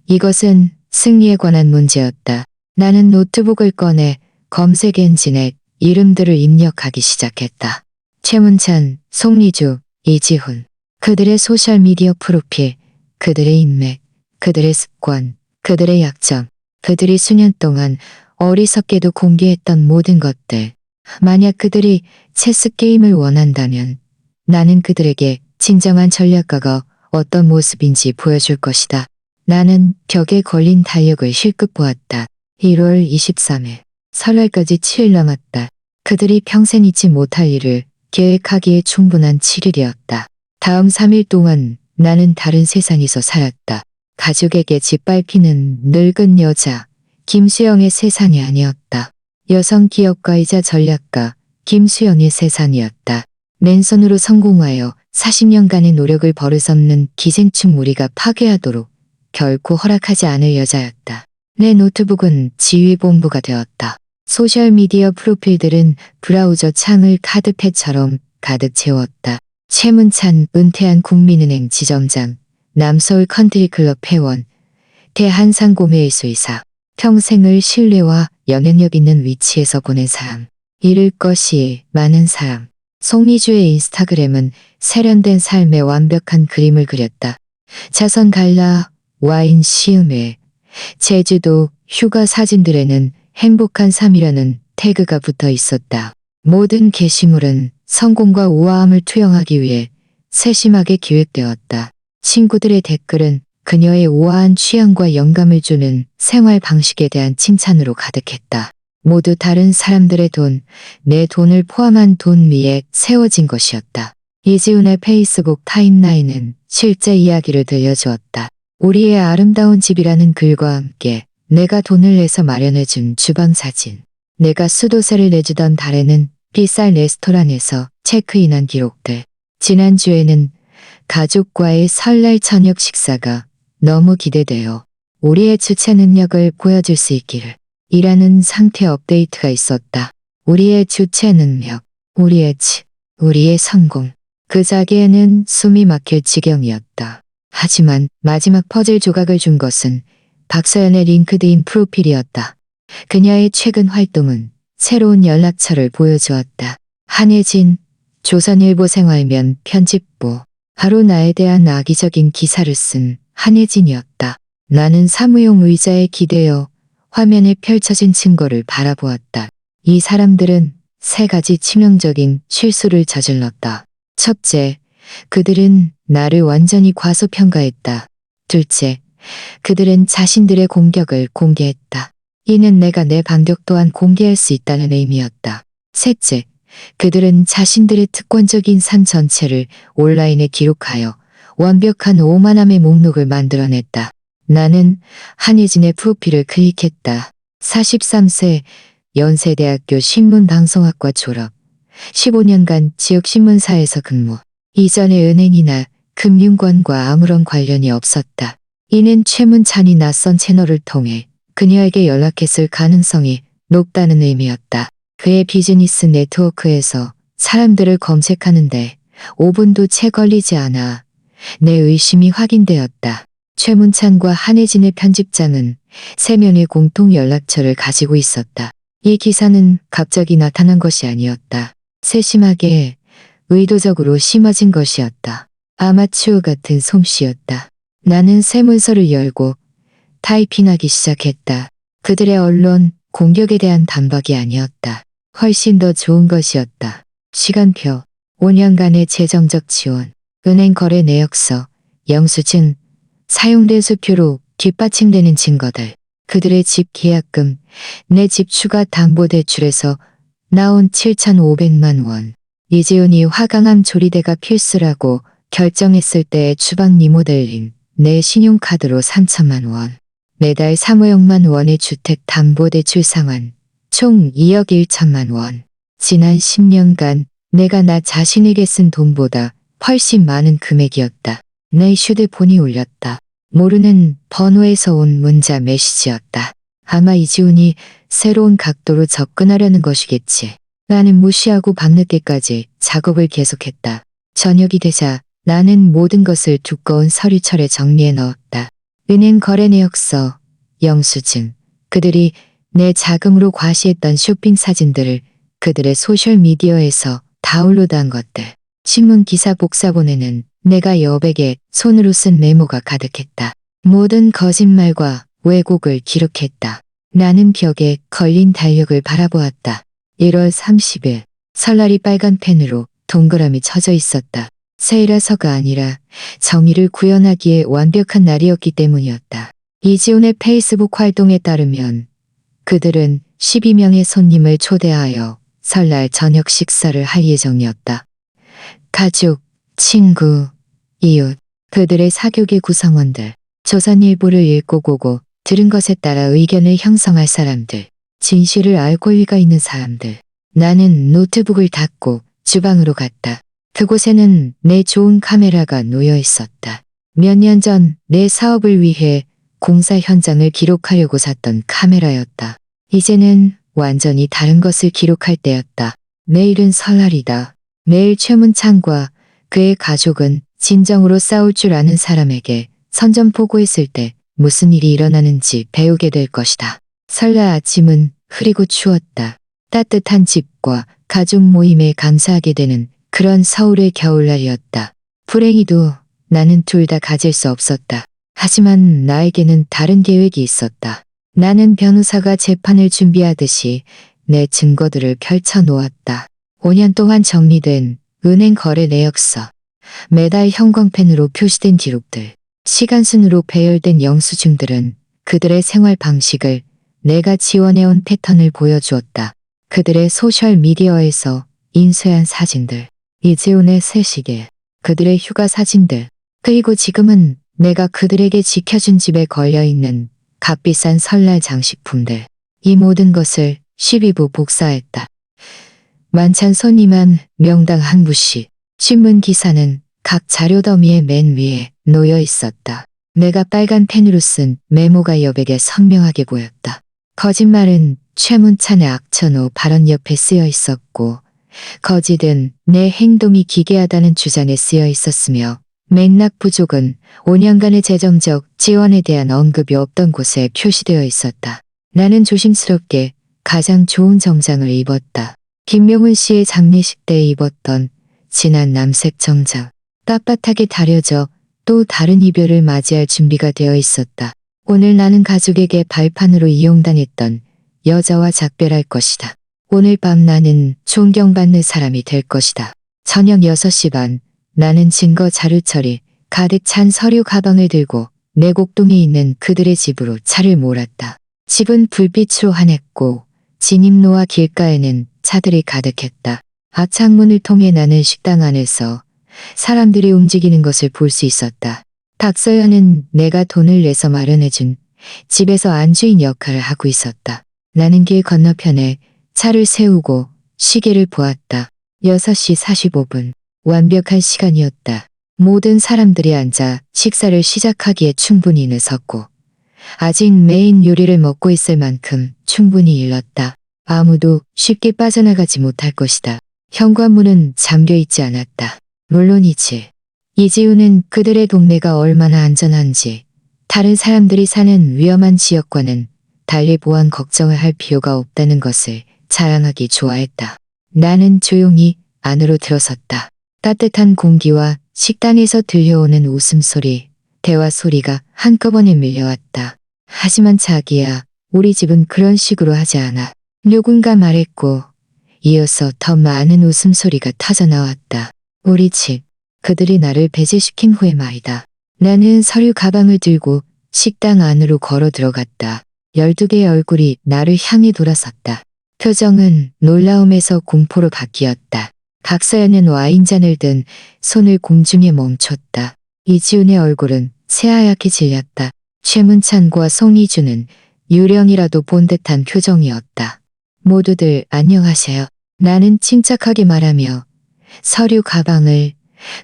이것은 승리에 관한 문제였다. 나는 노트북을 꺼내 검색 엔진에 이름들을 입력하기 시작했다. 최문찬, 송리주, 이지훈. 그들의 소셜미디어 프로필, 그들의 인맥, 그들의 습관, 그들의 약점, 그들이 수년 동안 어리석게도 공개했던 모든 것들. 만약 그들이 체스 게임을 원한다면 나는 그들에게 진정한 전략가가 어떤 모습인지 보여줄 것이다. 나는 벽에 걸린 달력을 실끝 보았다. 1월 23일. 설날까지 7일 남았다. 그들이 평생 잊지 못할 일을 계획하기에 충분한 7일이었다. 다음 3일 동안 나는 다른 세상에서 살았다. 가족에게 짓밟히는 늙은 여자, 김수영의 세상이 아니었다. 여성 기업가이자 전략가, 김수영의 세상이었다. 맨손으로 성공하여 40년간의 노력을 버릇없는 기생충 무리가 파괴하도록 결코 허락하지 않을 여자였다. 내 노트북은 지휘본부가 되었다. 소셜미디어 프로필들은 브라우저 창을 카드패처럼 가득 채웠다. 최문찬 은퇴한 국민은행 지점장, 남서울 컨트리클럽 회원, 대한상공회의소이사. 평생을 신뢰와 영향력 있는 위치에서 보낸 사람. 잃을 것이 많은 사람. 송리주의 인스타그램은 세련된 삶의 완벽한 그림을 그렸다. 자선 갈라, 와인 시음회, 제주도 휴가 사진들에는 행복한 삶이라는 태그가 붙어 있었다. 모든 게시물은 성공과 우아함을 투영하기 위해 세심하게 기획되었다. 친구들의 댓글은 그녀의 우아한 취향과 영감을 주는 생활 방식에 대한 칭찬으로 가득했다. 모두 다른 사람들의 돈, 내 돈을 포함한 돈 위에 세워진 것이었다. 이지훈의 페이스북 타임라인은 실제 이야기를 들려주었다. 우리의 아름다운 집이라는 글과 함께 내가 돈을 내서 마련해준 주방 사진. 내가 수도세를 내주던 달에는 비쌀 레스토랑에서 체크인한 기록들. 지난주에는 가족과의 설날 저녁 식사가 너무 기대되어 우리의 주체 능력을 보여줄 수 있기를. 이라는 상태 업데이트가 있었다. 우리의 주체 능력, 우리의 성공. 그 자기에는 숨이 막힐 지경이었다. 하지만 마지막 퍼즐 조각을 준 것은 박서연의 링크드인 프로필이었다. 그녀의 최근 활동은 새로운 연락처를 보여주었다. 한혜진, 조선일보 생활면 편집부. 바로 나에 대한 악의적인 기사를 쓴 한혜진이었다. 나는 사무용 의자에 기대어 화면에 펼쳐진 증거를 바라보았다. 이 사람들은 세 가지 치명적인 실수를 저질렀다. 첫째, 그들은 나를 완전히 과소평가했다. 둘째, 그들은 자신들의 공격을 공개했다. 이는 내가 내 반격 또한 공개할 수 있다는 의미였다. 셋째, 그들은 자신들의 특권적인 삶 전체를 온라인에 기록하여 완벽한 오만함의 목록을 만들어냈다. 나는 한예진의 프로필을 클릭했다. 43세, 연세대학교 신문방송학과 졸업, 15년간 지역신문사에서 근무. 이전에 은행이나 금융권과 아무런 관련이 없었다. 이는 최문찬이 낯선 채널을 통해 그녀에게 연락했을 가능성이 높다는 의미였다. 그의 비즈니스 네트워크에서 사람들을 검색하는데 5분도 채 걸리지 않아 내 의심이 확인되었다. 최문찬과 한혜진의 편집장은 3명의 공통 연락처를 가지고 있었다. 이 기사는 갑자기 나타난 것이 아니었다. 세심하게 의도적으로 심어진 것이었다. 아마추어 같은 솜씨였다. 나는 새 문서를 열고 타이핑하기 시작했다. 그들의 언론 공격에 대한 반박이 아니었다. 훨씬 더 좋은 것이었다. 시간표, 5년간의 재정적 지원, 은행 거래 내역서, 영수증, 사용된 수표로 뒷받침되는 증거들, 그들의 집 계약금, 내 집 추가 담보대출에서 나온 7,500만 원. 이재훈이 화강암 조리대가 필수라고 결정했을 때의 주방 리모델링, 내 신용카드로 3천만 원. 매달 3,500만 원의 주택 담보대출 상환, 총 2억 1천만 원. 지난 10년간 내가 나 자신에게 쓴 돈보다 훨씬 많은 금액이었다. 내 휴대폰이 울렸다. 모르는 번호에서 온 문자 메시지였다. 아마 이지훈이 새로운 각도로 접근하려는 것이겠지. 나는 무시하고 밤늦게까지 작업을 계속했다. 저녁이 되자 나는 모든 것을 두꺼운 서류철에 정리해 넣었다. 은행 거래 내역서, 영수증, 그들이 내 자금으로 과시했던 쇼핑 사진들을 그들의 소셜미디어에서 다운로드한 것들, 신문 기사 복사본에는 내가 여백에 손으로 쓴 메모가 가득했다. 모든 거짓말과 왜곡을 기록했다. 나는 벽에 걸린 달력을 바라보았다. 1월 30일, 설날이 빨간 펜으로 동그라미 쳐져 있었다. 새해라서가 아니라 정의를 구현하기에 완벽한 날이었기 때문이었다. 이지훈의 페이스북 활동에 따르면 그들은 12명의 손님을 초대하여 설날 저녁 식사를 할 예정이었다. 가족, 친구, 이웃, 그들의 사교계 구성원들, 조선일보를 읽고 보고 들은 것에 따라 의견을 형성할 사람들, 진실을 알 권리가 있는 사람들. 나는 노트북을 닫고 주방으로 갔다. 그곳에는 내 좋은 카메라가 놓여 있었다. 몇 년 전 내 사업을 위해 공사 현장을 기록하려고 샀던 카메라였다. 이제는 완전히 다른 것을 기록할 때였다. 내일은 설날이다. 매일 최문찬과 그의 가족은 진정으로 싸울 줄 아는 사람에게 선전포고했을 때 무슨 일이 일어나는지 배우게 될 것이다. 설날 아침은 흐리고 추웠다. 따뜻한 집과 가족 모임에 감사하게 되는 그런 서울의 겨울날이었다. 불행히도 나는 둘 다 가질 수 없었다. 하지만 나에게는 다른 계획이 있었다. 나는 변호사가 재판을 준비하듯이 내 증거들을 펼쳐 놓았다. 5년 동안 정리된 은행 거래 내역서, 매달 형광펜으로 표시된 기록들, 시간순으로 배열된 영수증들은 그들의 생활 방식을, 내가 지원해온 패턴을 보여주었다. 그들의 소셜미디어에서 인쇄한 사진들, 이재훈의 새시계, 그들의 휴가 사진들, 그리고 지금은 내가 그들에게 지켜준 집에 걸려있는 값비싼 설날 장식품들, 이 모든 것을 12부 복사했다. 만찬 손님한 명당 한 부씩, 신문 기사는 각 자료 더미의 맨 위에 놓여 있었다. 내가 빨간 펜으로 쓴 메모가 여백에 선명하게 보였다. 거짓말은 최문찬의 악천후 발언 옆에 쓰여 있었고, 거짓은 내 행동이 기괴하다는 주장에 쓰여 있었으며, 맥락 부족은 5년간의 재정적 지원에 대한 언급이 없던 곳에 표시되어 있었다. 나는 조심스럽게 가장 좋은 정장을 입었다. 김명훈 씨의 장례식 때 입었던 진한 남색 정장. 빳빳하게 다려져 또 다른 이별을 맞이할 준비가 되어 있었다. 오늘 나는 가족에게 발판으로 이용당했던 여자와 작별할 것이다. 오늘 밤 나는 존경받는 사람이 될 것이다. 저녁 6시 반, 나는 증거 자료 처리, 가득 찬 서류 가방을 들고 내곡동에 있는 그들의 집으로 차를 몰았다. 집은 불빛으로 환했고 진입로와 길가에는 차들이 가득했다. 앞창문을 통해 나는 식당 안에서 사람들이 움직이는 것을 볼 수 있었다. 박서연은 내가 돈을 내서 마련해준 집에서 안주인 역할을 하고 있었다. 나는 길 건너편에 차를 세우고 시계를 보았다. 6시 45분. 완벽한 시간이었다. 모든 사람들이 앉아 식사를 시작하기에 충분히 늦었고 아직 메인 요리를 먹고 있을 만큼 충분히 일렀다. 아무도 쉽게 빠져나가지 못할 것이다. 현관문은 잠겨 있지 않았다. 물론이지. 이지우는 그들의 동네가 얼마나 안전한지 다른 사람들이 사는 위험한 지역과는 달리 보안 걱정을 할 필요가 없다는 것을 자랑하기 좋아했다. 나는 조용히 안으로 들어섰다. 따뜻한 공기와 식당에서 들려오는 웃음소리, 대화 소리가 한꺼번에 밀려왔다. 하지만 자기야, 우리 집은 그런 식으로 하지 않아. 누군가 말했고 이어서 더 많은 웃음소리가 터져나왔다. 우리 집, 그들이 나를 배제시킨 후의 말이다. 나는 서류 가방을 들고 식당 안으로 걸어 들어갔다. 12개의 얼굴이 나를 향해 돌아섰다. 표정은 놀라움에서 공포로 바뀌었다. 박서연은 와인잔을 든 손을 공중에 멈췄다. 이지훈의 얼굴은 새하얗게 질렸다. 최문찬과 송이주는 유령이라도 본 듯한 표정이었다. 모두들 안녕하세요. 나는 침착하게 말하며 서류 가방을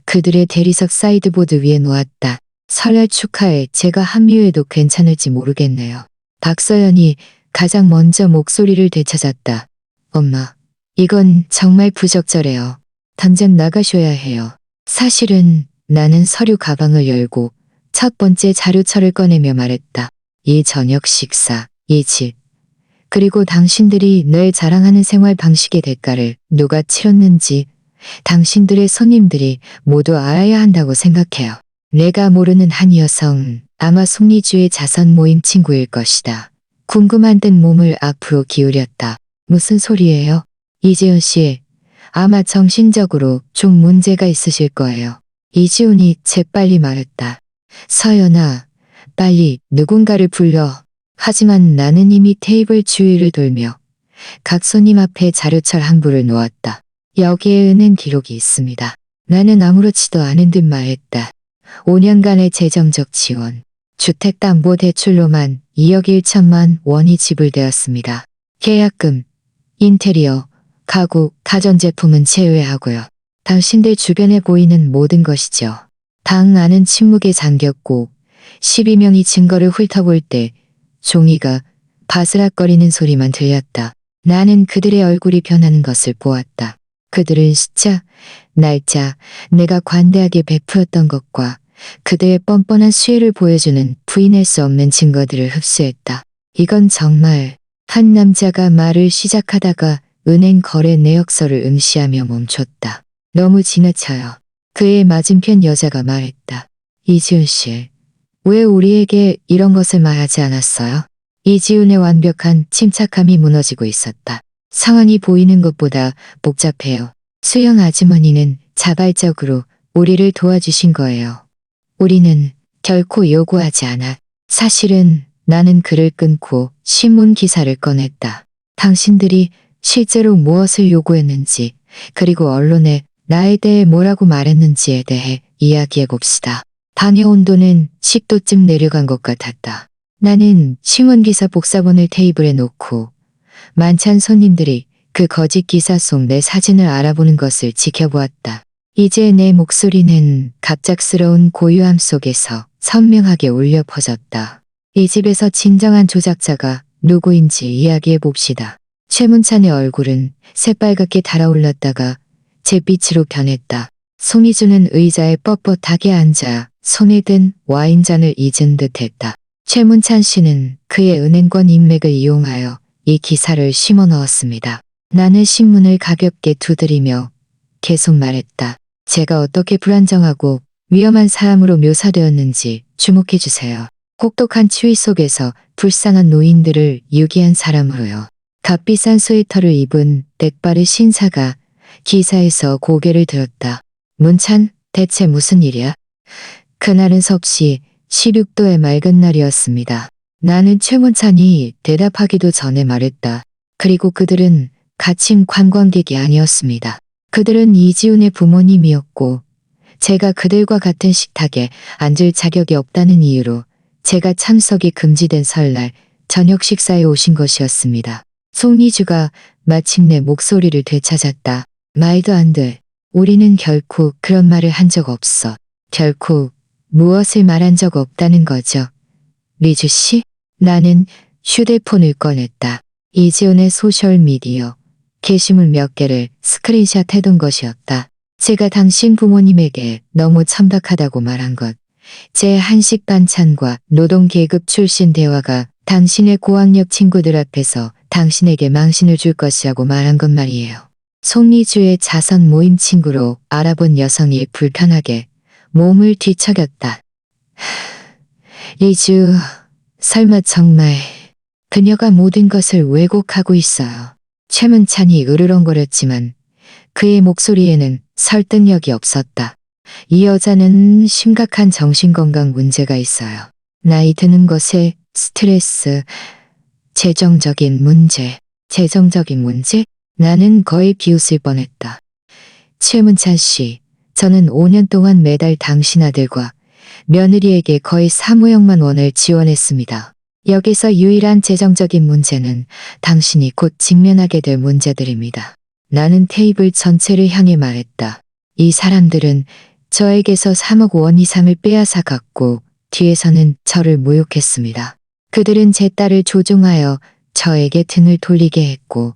그들의 대리석 사이드보드 위에 놓았다. 설날 축하에 제가 합류해도 괜찮을지 모르겠네요. 박서연이 가장 먼저 목소리를 되찾았다. 엄마, 이건 정말 부적절해요. 당장 나가셔야 해요. 사실은 나는 서류 가방을 열고 첫 번째 자료처를 꺼내며 말했다. 이 저녁 식사, 이 집, 그리고 당신들이 늘 자랑하는 생활 방식의 대가를 누가 치렀는지 당신들의 손님들이 모두 알아야 한다고 생각해요. 내가 모르는 한 여성, 아마 송리주의 자선 모임 친구일 것이다. 궁금한 듯 몸을 앞으로 기울였다. 무슨 소리예요? 이지훈 씨, 아마 정신적으로 좀 문제가 있으실 거예요. 이지훈이 재빨리 말했다. 서연아, 빨리 누군가를 불러. 하지만 나는 이미 테이블 주위를 돌며 각 손님 앞에 자료철 한 부를 놓았다. 여기에 은행 기록이 있습니다. 나는 아무렇지도 않은 듯 말했다. 5년간의 재정적 지원, 주택담보대출로만 2억 1천만 원이 지불되었습니다. 계약금, 인테리어, 가구, 가전제품은 제외하고요. 당신들 주변에 보이는 모든 것이죠. 방 안은 침묵에 잠겼고 12명이 증거를 훑어볼 때 종이가 바스락거리는 소리만 들렸다. 나는 그들의 얼굴이 변하는 것을 보았다. 그들은 숫자, 날짜, 내가 관대하게 베풀었던 것과 그들의 뻔뻔한 수혜를 보여주는 부인할 수 없는 증거들을 흡수했다. 이건 정말 한 남자가 말을 시작하다가 은행 거래 내역서를 응시하며 멈췄다. 너무 지나쳐요. 그의 맞은편 여자가 말했다. 이지훈 씨, 왜 우리에게 이런 것을 말하지 않았어요? 이지훈의 완벽한 침착함이 무너지고 있었다. 상황이 보이는 것보다 복잡해요. 수영 아주머니는 자발적으로 우리를 도와주신 거예요. 우리는 결코 요구하지 않아. 사실은 나는 글을 끊고 신문 기사를 꺼냈다. 당신들이 실제로 무엇을 요구했는지, 그리고 언론에 나에 대해 뭐라고 말했는지에 대해 이야기해 봅시다. 방의 온도는 10도쯤 내려간 것 같았다. 나는 신문기사 복사본을 테이블에 놓고 만찬 손님들이 그 거짓 기사 속 내 사진을 알아보는 것을 지켜보았다. 이제 내 목소리는 갑작스러운 고요함 속에서 선명하게 울려 퍼졌다. 이 집에서 진정한 조작자가 누구인지 이야기해 봅시다. 최문찬의 얼굴은 새빨갛게 달아올랐다가 잿빛으로 변했다. 송이주는 의자에 뻣뻣하게 앉아 손에 든 와인잔을 잊은 듯 했다. 최문찬 씨는 그의 은행권 인맥을 이용하여 이 기사를 심어 넣었습니다. 나는 신문을 가볍게 두드리며 계속 말했다. 제가 어떻게 불안정하고 위험한 사람으로 묘사되었는지 주목해 주세요. 혹독한 추위 속에서 불쌍한 노인들을 유기한 사람으로요. 값비싼 스웨터를 입은 넥바르 신사가 기사에서 고개를 들었다. 문찬, 대체 무슨 일이야? 그날은 섭씨 16도의 맑은 날이었습니다. 나는 최문찬이 대답하기도 전에 말했다. 그리고 그들은 갇힌 관광객이 아니었습니다. 그들은 이지훈의 부모님이었고 제가 그들과 같은 식탁에 앉을 자격이 없다는 이유로 제가 참석이 금지된 설날 저녁 식사에 오신 것이었습니다. 송리주가 마침내 목소리를 되찾았다. 말도 안 돼. 우리는 결코 그런 말을 한 적 없어. 결코 무엇을 말한 적 없다는 거죠. 리주 씨? 나는 휴대폰을 꺼냈다. 이지훈의 소셜미디어 게시물 몇 개를 스크린샷 해둔 것이었다. 제가 당신 부모님에게 너무 천박하다고 말한 것. 제 한식 반찬과 노동 계급 출신 대화가 당신의 고학력 친구들 앞에서 당신에게 망신을 줄 것이라고 말한 것 말이에요. 송리주의 자선 모임 친구로 알아본 여성이 불편하게 몸을 뒤척였다. 리주, 설마 정말 그녀가 모든 것을 왜곡하고 있어요. 최문찬이 으르렁거렸지만 그의 목소리에는 설득력이 없었다. 이 여자는 심각한 정신건강 문제가 있어요. 나이 드는 것에 스트레스, 재정적인 문제. 나는 거의 비웃을 뻔했다. 최문찬 씨, 저는 5년 동안 매달 당신 아들과 며느리에게 거의 사무역만 원을 지원했습니다. 여기서 유일한 재정적인 문제는 당신이 곧 직면하게 될 문제들입니다. 나는 테이블 전체를 향해 말했다. 이 사람들은 저에게서 3억 원 이상을 빼앗아 갔고 뒤에서는 저를 모욕했습니다. 그들은 제 딸을 조종하여 저에게 등을 돌리게 했고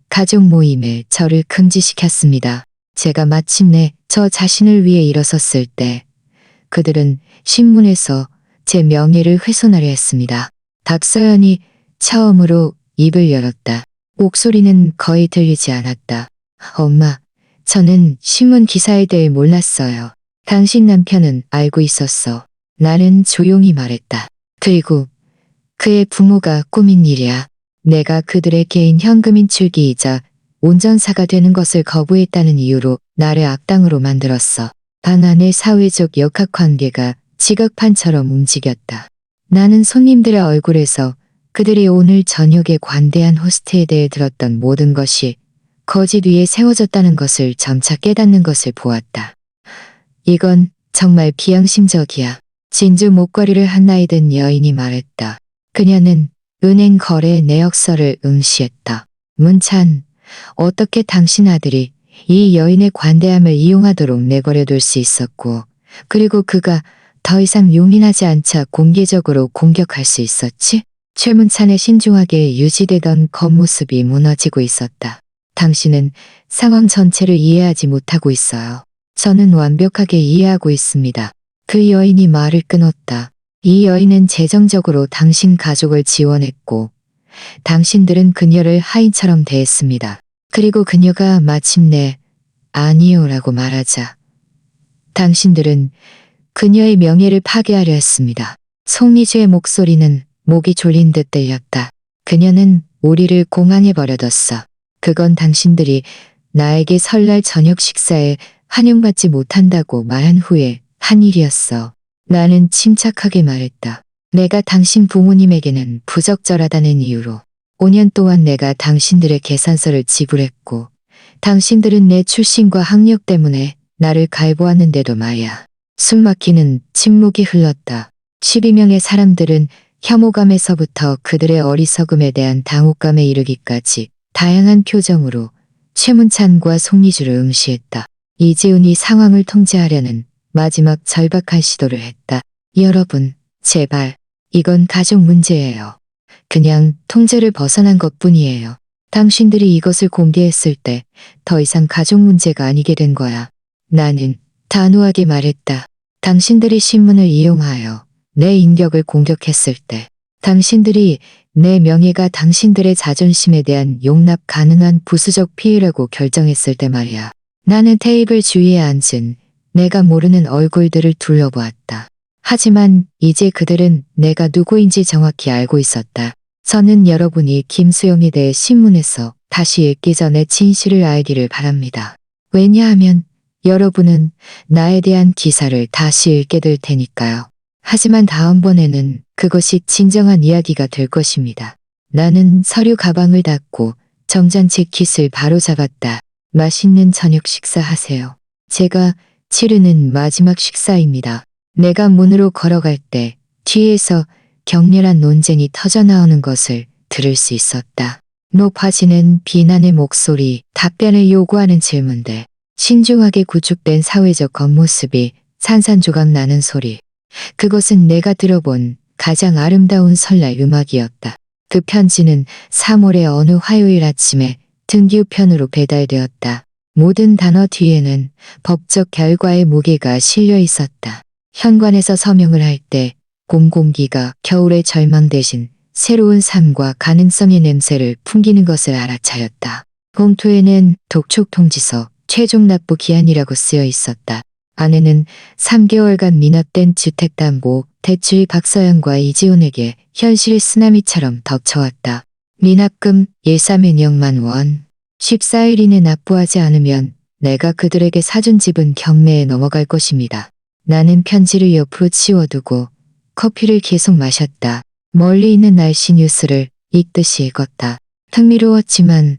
가족 모임에 저를 금지시켰습니다. 제가 마침내 저 자신을 위해 일어섰을 때 그들은 신문에서 제 명예를 훼손하려 했습니다. 박서연이 처음으로 입을 열었다. 목소리는 거의 들리지 않았다. 엄마, 저는 신문 기사에 대해 몰랐어요. 당신 남편은 알고 있었어. 나는 조용히 말했다. 그리고 그의 부모가 꾸민 일이야. 내가 그들의 개인 현금 인출기이자 운전사가 되는 것을 거부했다는 이유로 나를 악당으로 만들었어. 방 안의 사회적 역학관계가 지각판처럼 움직였다. 나는 손님들의 얼굴에서 그들이 오늘 저녁에 관대한 호스트에 대해 들었던 모든 것이 거짓 위에 세워졌다는 것을 점차 깨닫는 것을 보았다. 이건 정말 비양심적이야. 진주 목걸이를 한 나이 든 여인이 말했다. 그녀는 은행 거래 내역서를 응시했다. 문찬, 어떻게 당신 아들이 이 여인의 관대함을 이용하도록 내버려둘 수 있었고, 그리고 그가 더 이상 용인하지 않자 공개적으로 공격할 수 있었지? 최문찬의 신중하게 유지되던 겉모습이 무너지고 있었다. 당신은 상황 전체를 이해하지 못하고 있어요. 저는 완벽하게 이해하고 있습니다. 그 여인이 말을 끊었다. 이 여인은 재정적으로 당신 가족을 지원했고 당신들은 그녀를 하인처럼 대했습니다. 그리고 그녀가 마침내 아니요라고 말하자 당신들은 그녀의 명예를 파괴하려 했습니다. 송리주의 목소리는 목이 졸린 듯 들렸다. 그녀는 우리를 공항에 버려뒀어. 그건 당신들이 나에게 설날 저녁 식사에 환영받지 못한다고 말한 후에 한 일이었어. 나는 침착하게 말했다. 내가 당신 부모님에게는 부적절하다는 이유로 5년 동안 내가 당신들의 계산서를 지불했고 당신들은 내 출신과 학력 때문에 나를 갈구하는데도 말야. 숨막히는 침묵이 흘렀다. 12명의 사람들은 혐오감에서부터 그들의 어리석음에 대한 당혹감에 이르기까지 다양한 표정으로 최문찬과 송리주를 응시했다. 이지훈이 상황을 통제하려는 마지막 절박한 시도를 했다. 여러분, 제발, 이건 가족 문제예요. 그냥 통제를 벗어난 것뿐이에요. 당신들이 이것을 공개했을 때 더 이상 가족 문제가 아니게 된 거야. 나는 단호하게 말했다. 당신들이 신문을 이용하여 내 인격을 공격했을 때, 당신들이 내 명예가 당신들의 자존심에 대한 용납 가능한 부수적 피해라고 결정했을 때 말이야. 나는 테이블 주위에 앉은 내가 모르는 얼굴들을 둘러보았다. 하지만 이제 그들은 내가 누구인지 정확히 알고 있었다. 저는 여러분이 김수영에 대해 신문에서 다시 읽기 전에 진실을 알기를 바랍니다. 왜냐하면 여러분은 나에 대한 기사를 다시 읽게 될 테니까요. 하지만 다음번에는 그것이 진정한 이야기가 될 것입니다. 나는 서류 가방을 닫고 정장 재킷을 바로 잡았다. 맛있는 저녁 식사하세요. 제가 치르는 마지막 식사입니다. 내가 문으로 걸어갈 때 뒤에서 격렬한 논쟁이 터져나오는 것을 들을 수 있었다. 높아지는 비난의 목소리, 답변을 요구하는 질문들, 신중하게 구축된 사회적 겉모습이 산산조각 나는 소리. 그것은 내가 들어본 가장 아름다운 설날 음악이었다. 그 편지는 3월의 어느 화요일 아침에 등기우편으로 배달되었다. 모든 단어 뒤에는 법적 결과의 무게가 실려 있었다. 현관에서 서명을 할 때 공공기가 겨울의 절망 대신 새로운 삶과 가능성의 냄새를 풍기는 것을 알아차렸다. 봉투에는 독촉통지서 최종 납부 기한이라고 쓰여 있었다. 안에는 3개월간 미납된 주택담보 대출이 박서연과 이지훈에게 현실의 쓰나미처럼 덮쳐왔다. 미납금 1,300만 원. 14일 이내 납부하지 않으면 내가 그들에게 사준 집은 경매에 넘어갈 것입니다. 나는 편지를 옆으로 치워두고 커피를 계속 마셨다. 멀리 있는 날씨 뉴스를 읽듯이 읽었다. 흥미로웠지만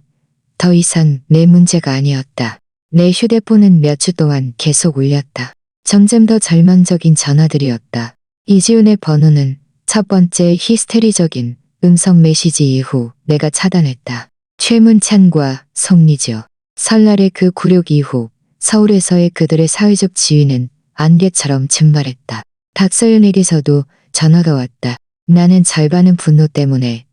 더 이상 내 문제가 아니었다. 내 휴대폰은 몇 주 동안 계속 울렸다. 점점 더 절망적인 전화들이었다. 이지훈의 번호는 첫 번째 히스테리적인 음성 메시지 이후 내가 차단했다. 최문찬과 송리죠. 설날의 그 굴욕 이후 서울에서의 그들의 사회적 지위는 안개처럼 증발했다. 박서연에게서도 전화가 왔다. 나는 절반은 분노 때문에,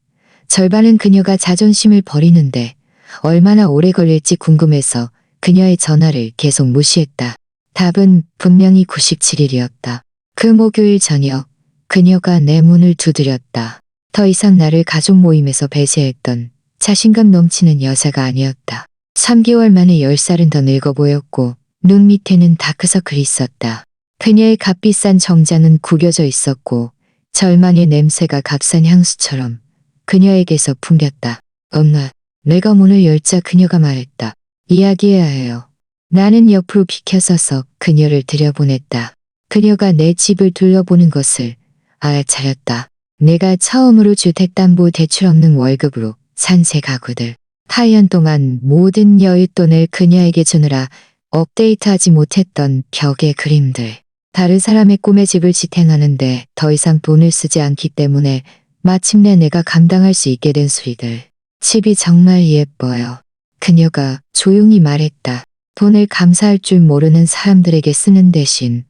절반은 그녀가 자존심을 버리는데 얼마나 오래 걸릴지 궁금해서 그녀의 전화를 계속 무시했다. 답은 분명히 97일이었다. 그 목요일 저녁 그녀가 내 문을 두드렸다. 더 이상 나를 가족 모임에서 배제했던 자신감 넘치는 여자가 아니었다. 3개월 만에 10살은 더 늙어 보였고 눈 밑에는 다크서클이 있었다. 그녀의 값비싼 정장은 구겨져 있었고 절망의 냄새가 값싼 향수처럼 그녀에게서 풍겼다. 엄마, 내가 문을 열자 그녀가 말했다. 이야기해야 해요. 나는 옆으로 비켜서서 그녀를 들여보냈다. 그녀가 내 집을 둘러보는 것을 알아차렸다. 내가 처음으로 주택담보 대출 없는 월급으로 산 새 가구들. 8년 동안 모든 여윳돈을 그녀에게 주느라 업데이트하지 못했던 벽의 그림들. 다른 사람의 꿈의 집을 지탱하는데 더 이상 돈을 쓰지 않기 때문에 마침내 내가 감당할 수 있게 된 수익들. 집이 정말 예뻐요. 그녀가 조용히 말했다. 돈을 감사할 줄 모르는 사람들에게 쓰는 대신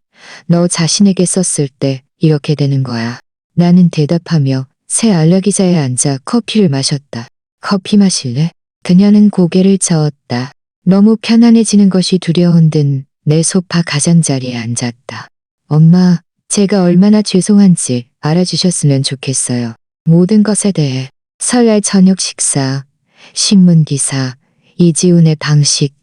너 자신에게 썼을 때 이렇게 되는 거야. 나는 대답하며 새 안락의자에 앉아 커피를 마셨다. 커피 마실래? 그녀는 고개를 저었다. 너무 편안해지는 것이 두려운 듯 내 소파 가장자리에 앉았다. 엄마, 제가 얼마나 죄송한지 알아주셨으면 좋겠어요. 모든 것에 대해. 설날 저녁 식사, 신문 기사, 이지훈의 방식,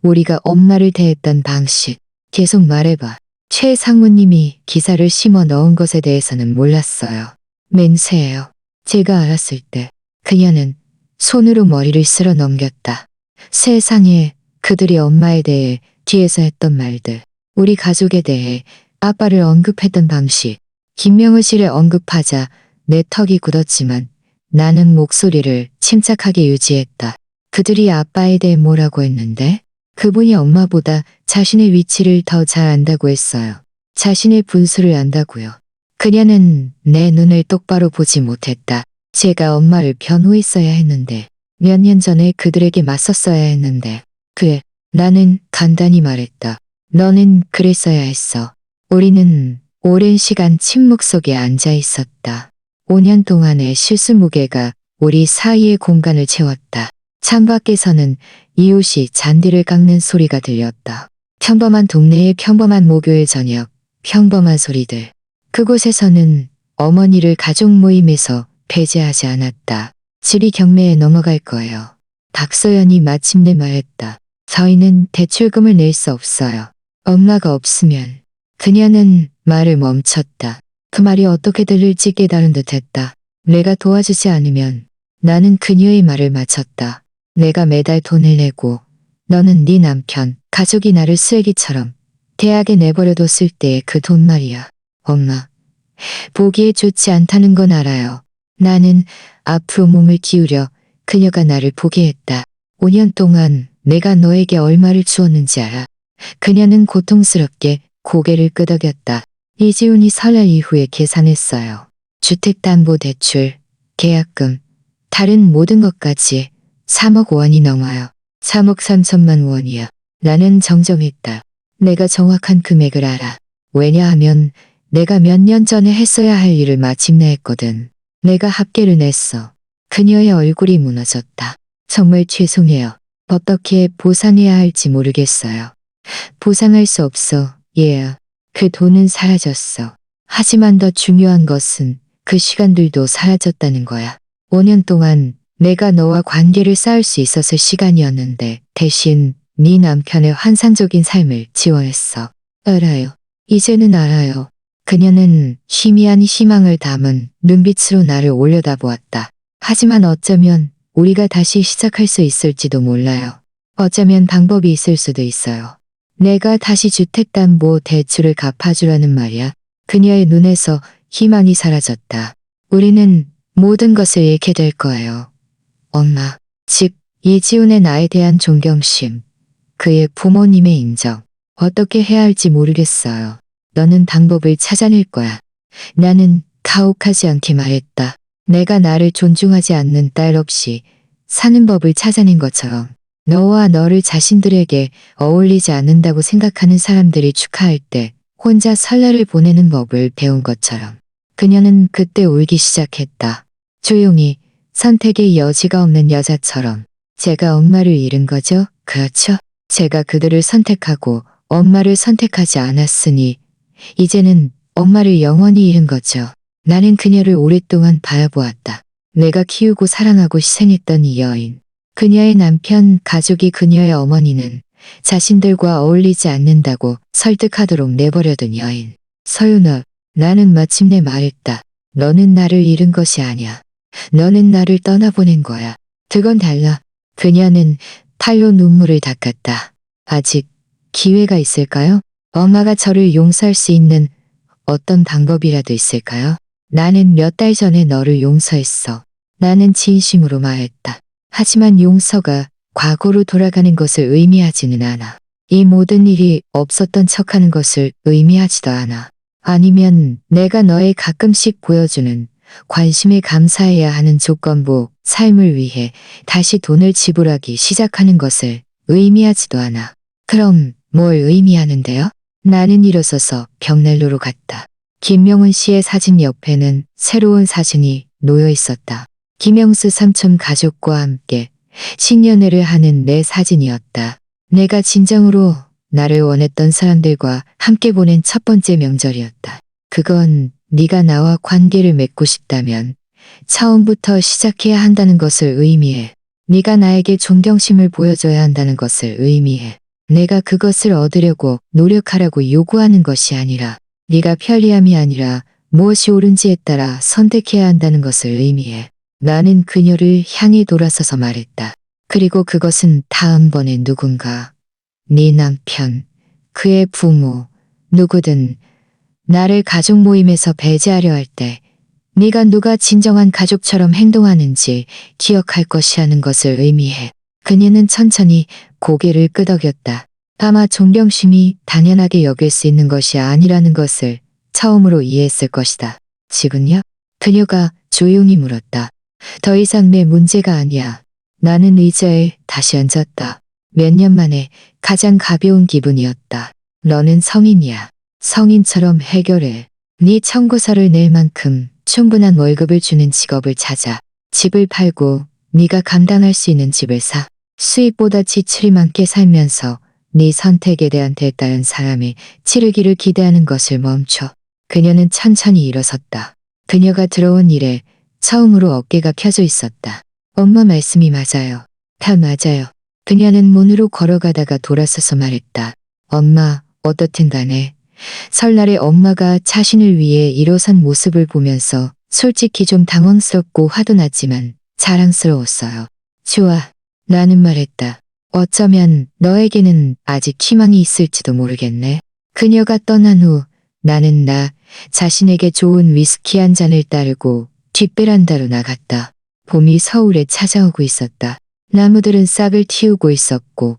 우리가 엄마를 대했던 방식. 계속 말해봐. 최 상무님이 기사를 심어 넣은 것에 대해서는 몰랐어요. 맹세해요. 제가 알았을 때 그녀는 손으로 머리를 쓸어 넘겼다. 세상에, 그들이 엄마에 대해 뒤에서 했던 말들, 우리 가족에 대해 아빠를 언급했던 방식, 김명우 씨를 언급하자 내 턱이 굳었지만 나는 목소리를 침착하게 유지했다. 그들이 아빠에 대해 뭐라고 했는데? 그분이 엄마보다 자신의 위치를 더 잘 안다고 했어요. 자신의 분수를 안다고요. 그녀는 내 눈을 똑바로 보지 못했다. 제가 엄마를 변호했어야 했는데, 몇 년 전에 그들에게 맞섰어야 했는데, 그래, 나는 간단히 말했다. 너는 그랬어야 했어. 우리는 오랜 시간 침묵 속에 앉아 있었다. 5년 동안의 실수 무게가 우리 사이의 공간을 채웠다. 창밖에서는 이웃이 잔디를 깎는 소리가 들렸다. 평범한 동네의 평범한 목요일 저녁, 평범한 소리들. 그곳에서는 어머니를 가족 모임에서 배제하지 않았다. 집이 경매에 넘어갈 거예요. 박서연이 마침내 말했다. 저희는 대출금을 낼 수 없어요. 엄마가 없으면. 그녀는 말을 멈췄다. 그 말이 어떻게 들릴지 깨달은 듯했다. 내가 도와주지 않으면. 나는 그녀의 말을 맞췄다. 내가 매달 돈을 내고 너는 네 남편, 가족이 나를 쓰레기처럼 대학에 내버려뒀을 때의 그 돈 말이야. 엄마, 보기에 좋지 않다는 건 알아요. 나는 앞으로 몸을 기울여 그녀가 나를 보게 했다. 5년 동안 내가 너에게 얼마를 주었는지 알아. 그녀는 고통스럽게 고개를 끄덕였다. 이지훈이 설날 이후에 계산했어요. 주택담보대출, 계약금, 다른 모든 것까지 3억 원이 넘어요. 3억 3천만 원이야. 나는 정정했다. 내가 정확한 금액을 알아. 왜냐하면 내가 몇 년 전에 했어야 할 일을 마침내 했거든. 내가 합계를 냈어. 그녀의 얼굴이 무너졌다. 정말 죄송해요. 어떻게 보상해야 할지 모르겠어요. 보상할 수 없어, 얘야. 그 돈은 사라졌어. 하지만 더 중요한 것은 그 시간들도 사라졌다는 거야. 5년 동안 내가 너와 관계를 쌓을 수 있었을 시간이었는데 대신 네 남편의 환상적인 삶을 지원했어. 알아요. 이제는 알아요. 그녀는 희미한 희망을 담은 눈빛으로 나를 올려다보았다. 하지만 어쩌면 우리가 다시 시작할 수 있을지도 몰라요. 어쩌면 방법이 있을 수도 있어요. 내가 다시 주택담보 대출을 갚아주라는 말이야. 그녀의 눈에서 희망이 사라졌다. 우리는 모든 것을 잃게 될 거예요. 엄마, 즉 이지훈의 나에 대한 존경심, 그의 부모님의 인정. 어떻게 해야 할지 모르겠어요. 너는 방법을 찾아낼 거야. 나는 가혹하지 않게 말했다. 내가 나를 존중하지 않는 딸 없이 사는 법을 찾아낸 것처럼. 너와 너를 자신들에게 어울리지 않는다고 생각하는 사람들이 축하할 때 혼자 설날을 보내는 법을 배운 것처럼. 그녀는 그때 울기 시작했다. 조용히 선택의 여지가 없는 여자처럼. 제가 엄마를 잃은 거죠? 그렇죠? 제가 그들을 선택하고 엄마를 선택하지 않았으니 이제는 엄마를 영원히 잃은 거죠. 나는 그녀를 오랫동안 바라보았다. 내가 키우고 사랑하고 희생했던 이 여인. 그녀의 남편, 가족이 그녀의 어머니는 자신들과 어울리지 않는다고 설득하도록 내버려둔 여인. 서윤아, 나는 마침내 말했다. 너는 나를 잃은 것이 아니야. 너는 나를 떠나보낸 거야. 그건 달라. 그녀는 팔로 눈물을 닦았다. 아직 기회가 있을까요? 엄마가 저를 용서할 수 있는 어떤 방법이라도 있을까요? 나는 몇 달 전에 너를 용서했어. 나는 진심으로 말했다. 하지만 용서가 과거로 돌아가는 것을 의미하지는 않아. 이 모든 일이 없었던 척하는 것을 의미하지도 않아. 아니면 내가 너의 가끔씩 보여주는 관심에 감사해야 하는 조건부 삶을 위해 다시 돈을 지불하기 시작하는 것을 의미하지도 않아. 그럼 뭘 의미하는데요? 나는 일어서서 벽난로로 갔다. 김명훈 씨의 사진 옆에는 새로운 사진이 놓여 있었다. 김영수 삼촌 가족과 함께 신년회를 하는 내 사진이었다. 내가 진정으로 나를 원했던 사람들과 함께 보낸 첫 번째 명절이었다. 그건 네가 나와 관계를 맺고 싶다면 처음부터 시작해야 한다는 것을 의미해. 네가 나에게 존경심을 보여줘야 한다는 것을 의미해. 내가 그것을 얻으려고 노력하라고 요구하는 것이 아니라 네가 편리함이 아니라 무엇이 옳은지에 따라 선택해야 한다는 것을 의미해. 나는 그녀를 향해 돌아서서 말했다. 그리고 그것은 다음번에 누군가, 네 남편, 그의 부모, 누구든 나를 가족 모임에서 배제하려 할 때 네가 누가 진정한 가족처럼 행동하는지 기억할 것이라는 것을 의미해. 그녀는 천천히 고개를 끄덕였다. 아마 존경심이 당연하게 여길 수 있는 것이 아니라는 것을 처음으로 이해했을 것이다. 지금요? 그녀가 조용히 물었다. 더 이상 내 문제가 아니야. 나는 의자에 다시 앉았다. 몇 년 만에 가장 가벼운 기분이었다. 너는 성인이야. 성인처럼 해결해. 네 청구서를 낼 만큼 충분한 월급을 주는 직업을 찾아. 집을 팔고 네가 감당할 수 있는 집을 사. 수입보다 지출이 많게 살면서 네 선택에 대한 대가인 사람이 치르기를 기대하는 것을 멈춰. 그녀는 천천히 일어섰다. 그녀가 들어온 일에 처음으로 어깨가 펴져 있었다. 엄마 말씀이 맞아요. 다 맞아요. 그녀는 문으로 걸어가다가 돌아서서 말했다. 엄마, 어떻든 간에 설날에 엄마가 자신을 위해 일어선 모습을 보면서 솔직히 좀 당황스럽고 화도 났지만 자랑스러웠어요. 좋아. 나는 말했다. 어쩌면 너에게는 아직 희망이 있을지도 모르겠네. 그녀가 떠난 후 나는 나 자신에게 좋은 위스키 한 잔을 따르고 뒷베란다로 나갔다. 봄이 서울에 찾아오고 있었다. 나무들은 싹을 틔우고 있었고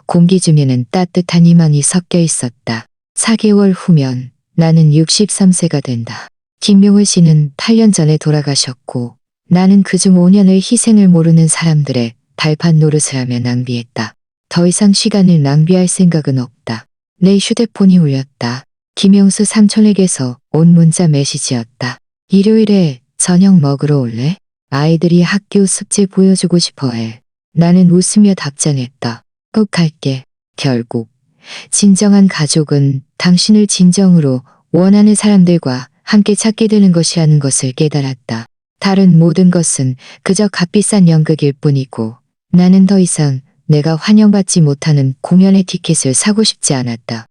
공기 중에는 따뜻한 희망이 섞여 있었다. 4개월 후면 나는 63세가 된다. 김명을 씨는 8년 전에 돌아가셨고 나는 그중 5년의 희생을 모르는 사람들의 발판 노릇을 하며 낭비했다. 더 이상 시간을 낭비할 생각은 없다. 내 휴대폰이 울렸다. 김영수 삼촌에게서 온 문자 메시지였다. 일요일에 저녁 먹으러 올래? 아이들이 학교 숙제 보여주고 싶어 해. 나는 웃으며 답장했다. 꼭 갈게. 결국 진정한 가족은 당신을 진정으로 원하는 사람들과 함께 찾게 되는 것이라는 것을 깨달았다. 다른 모든 것은 그저 값비싼 연극일 뿐이고 나는 더 이상 내가 환영받지 못하는 공연의 티켓을 사고 싶지 않았다.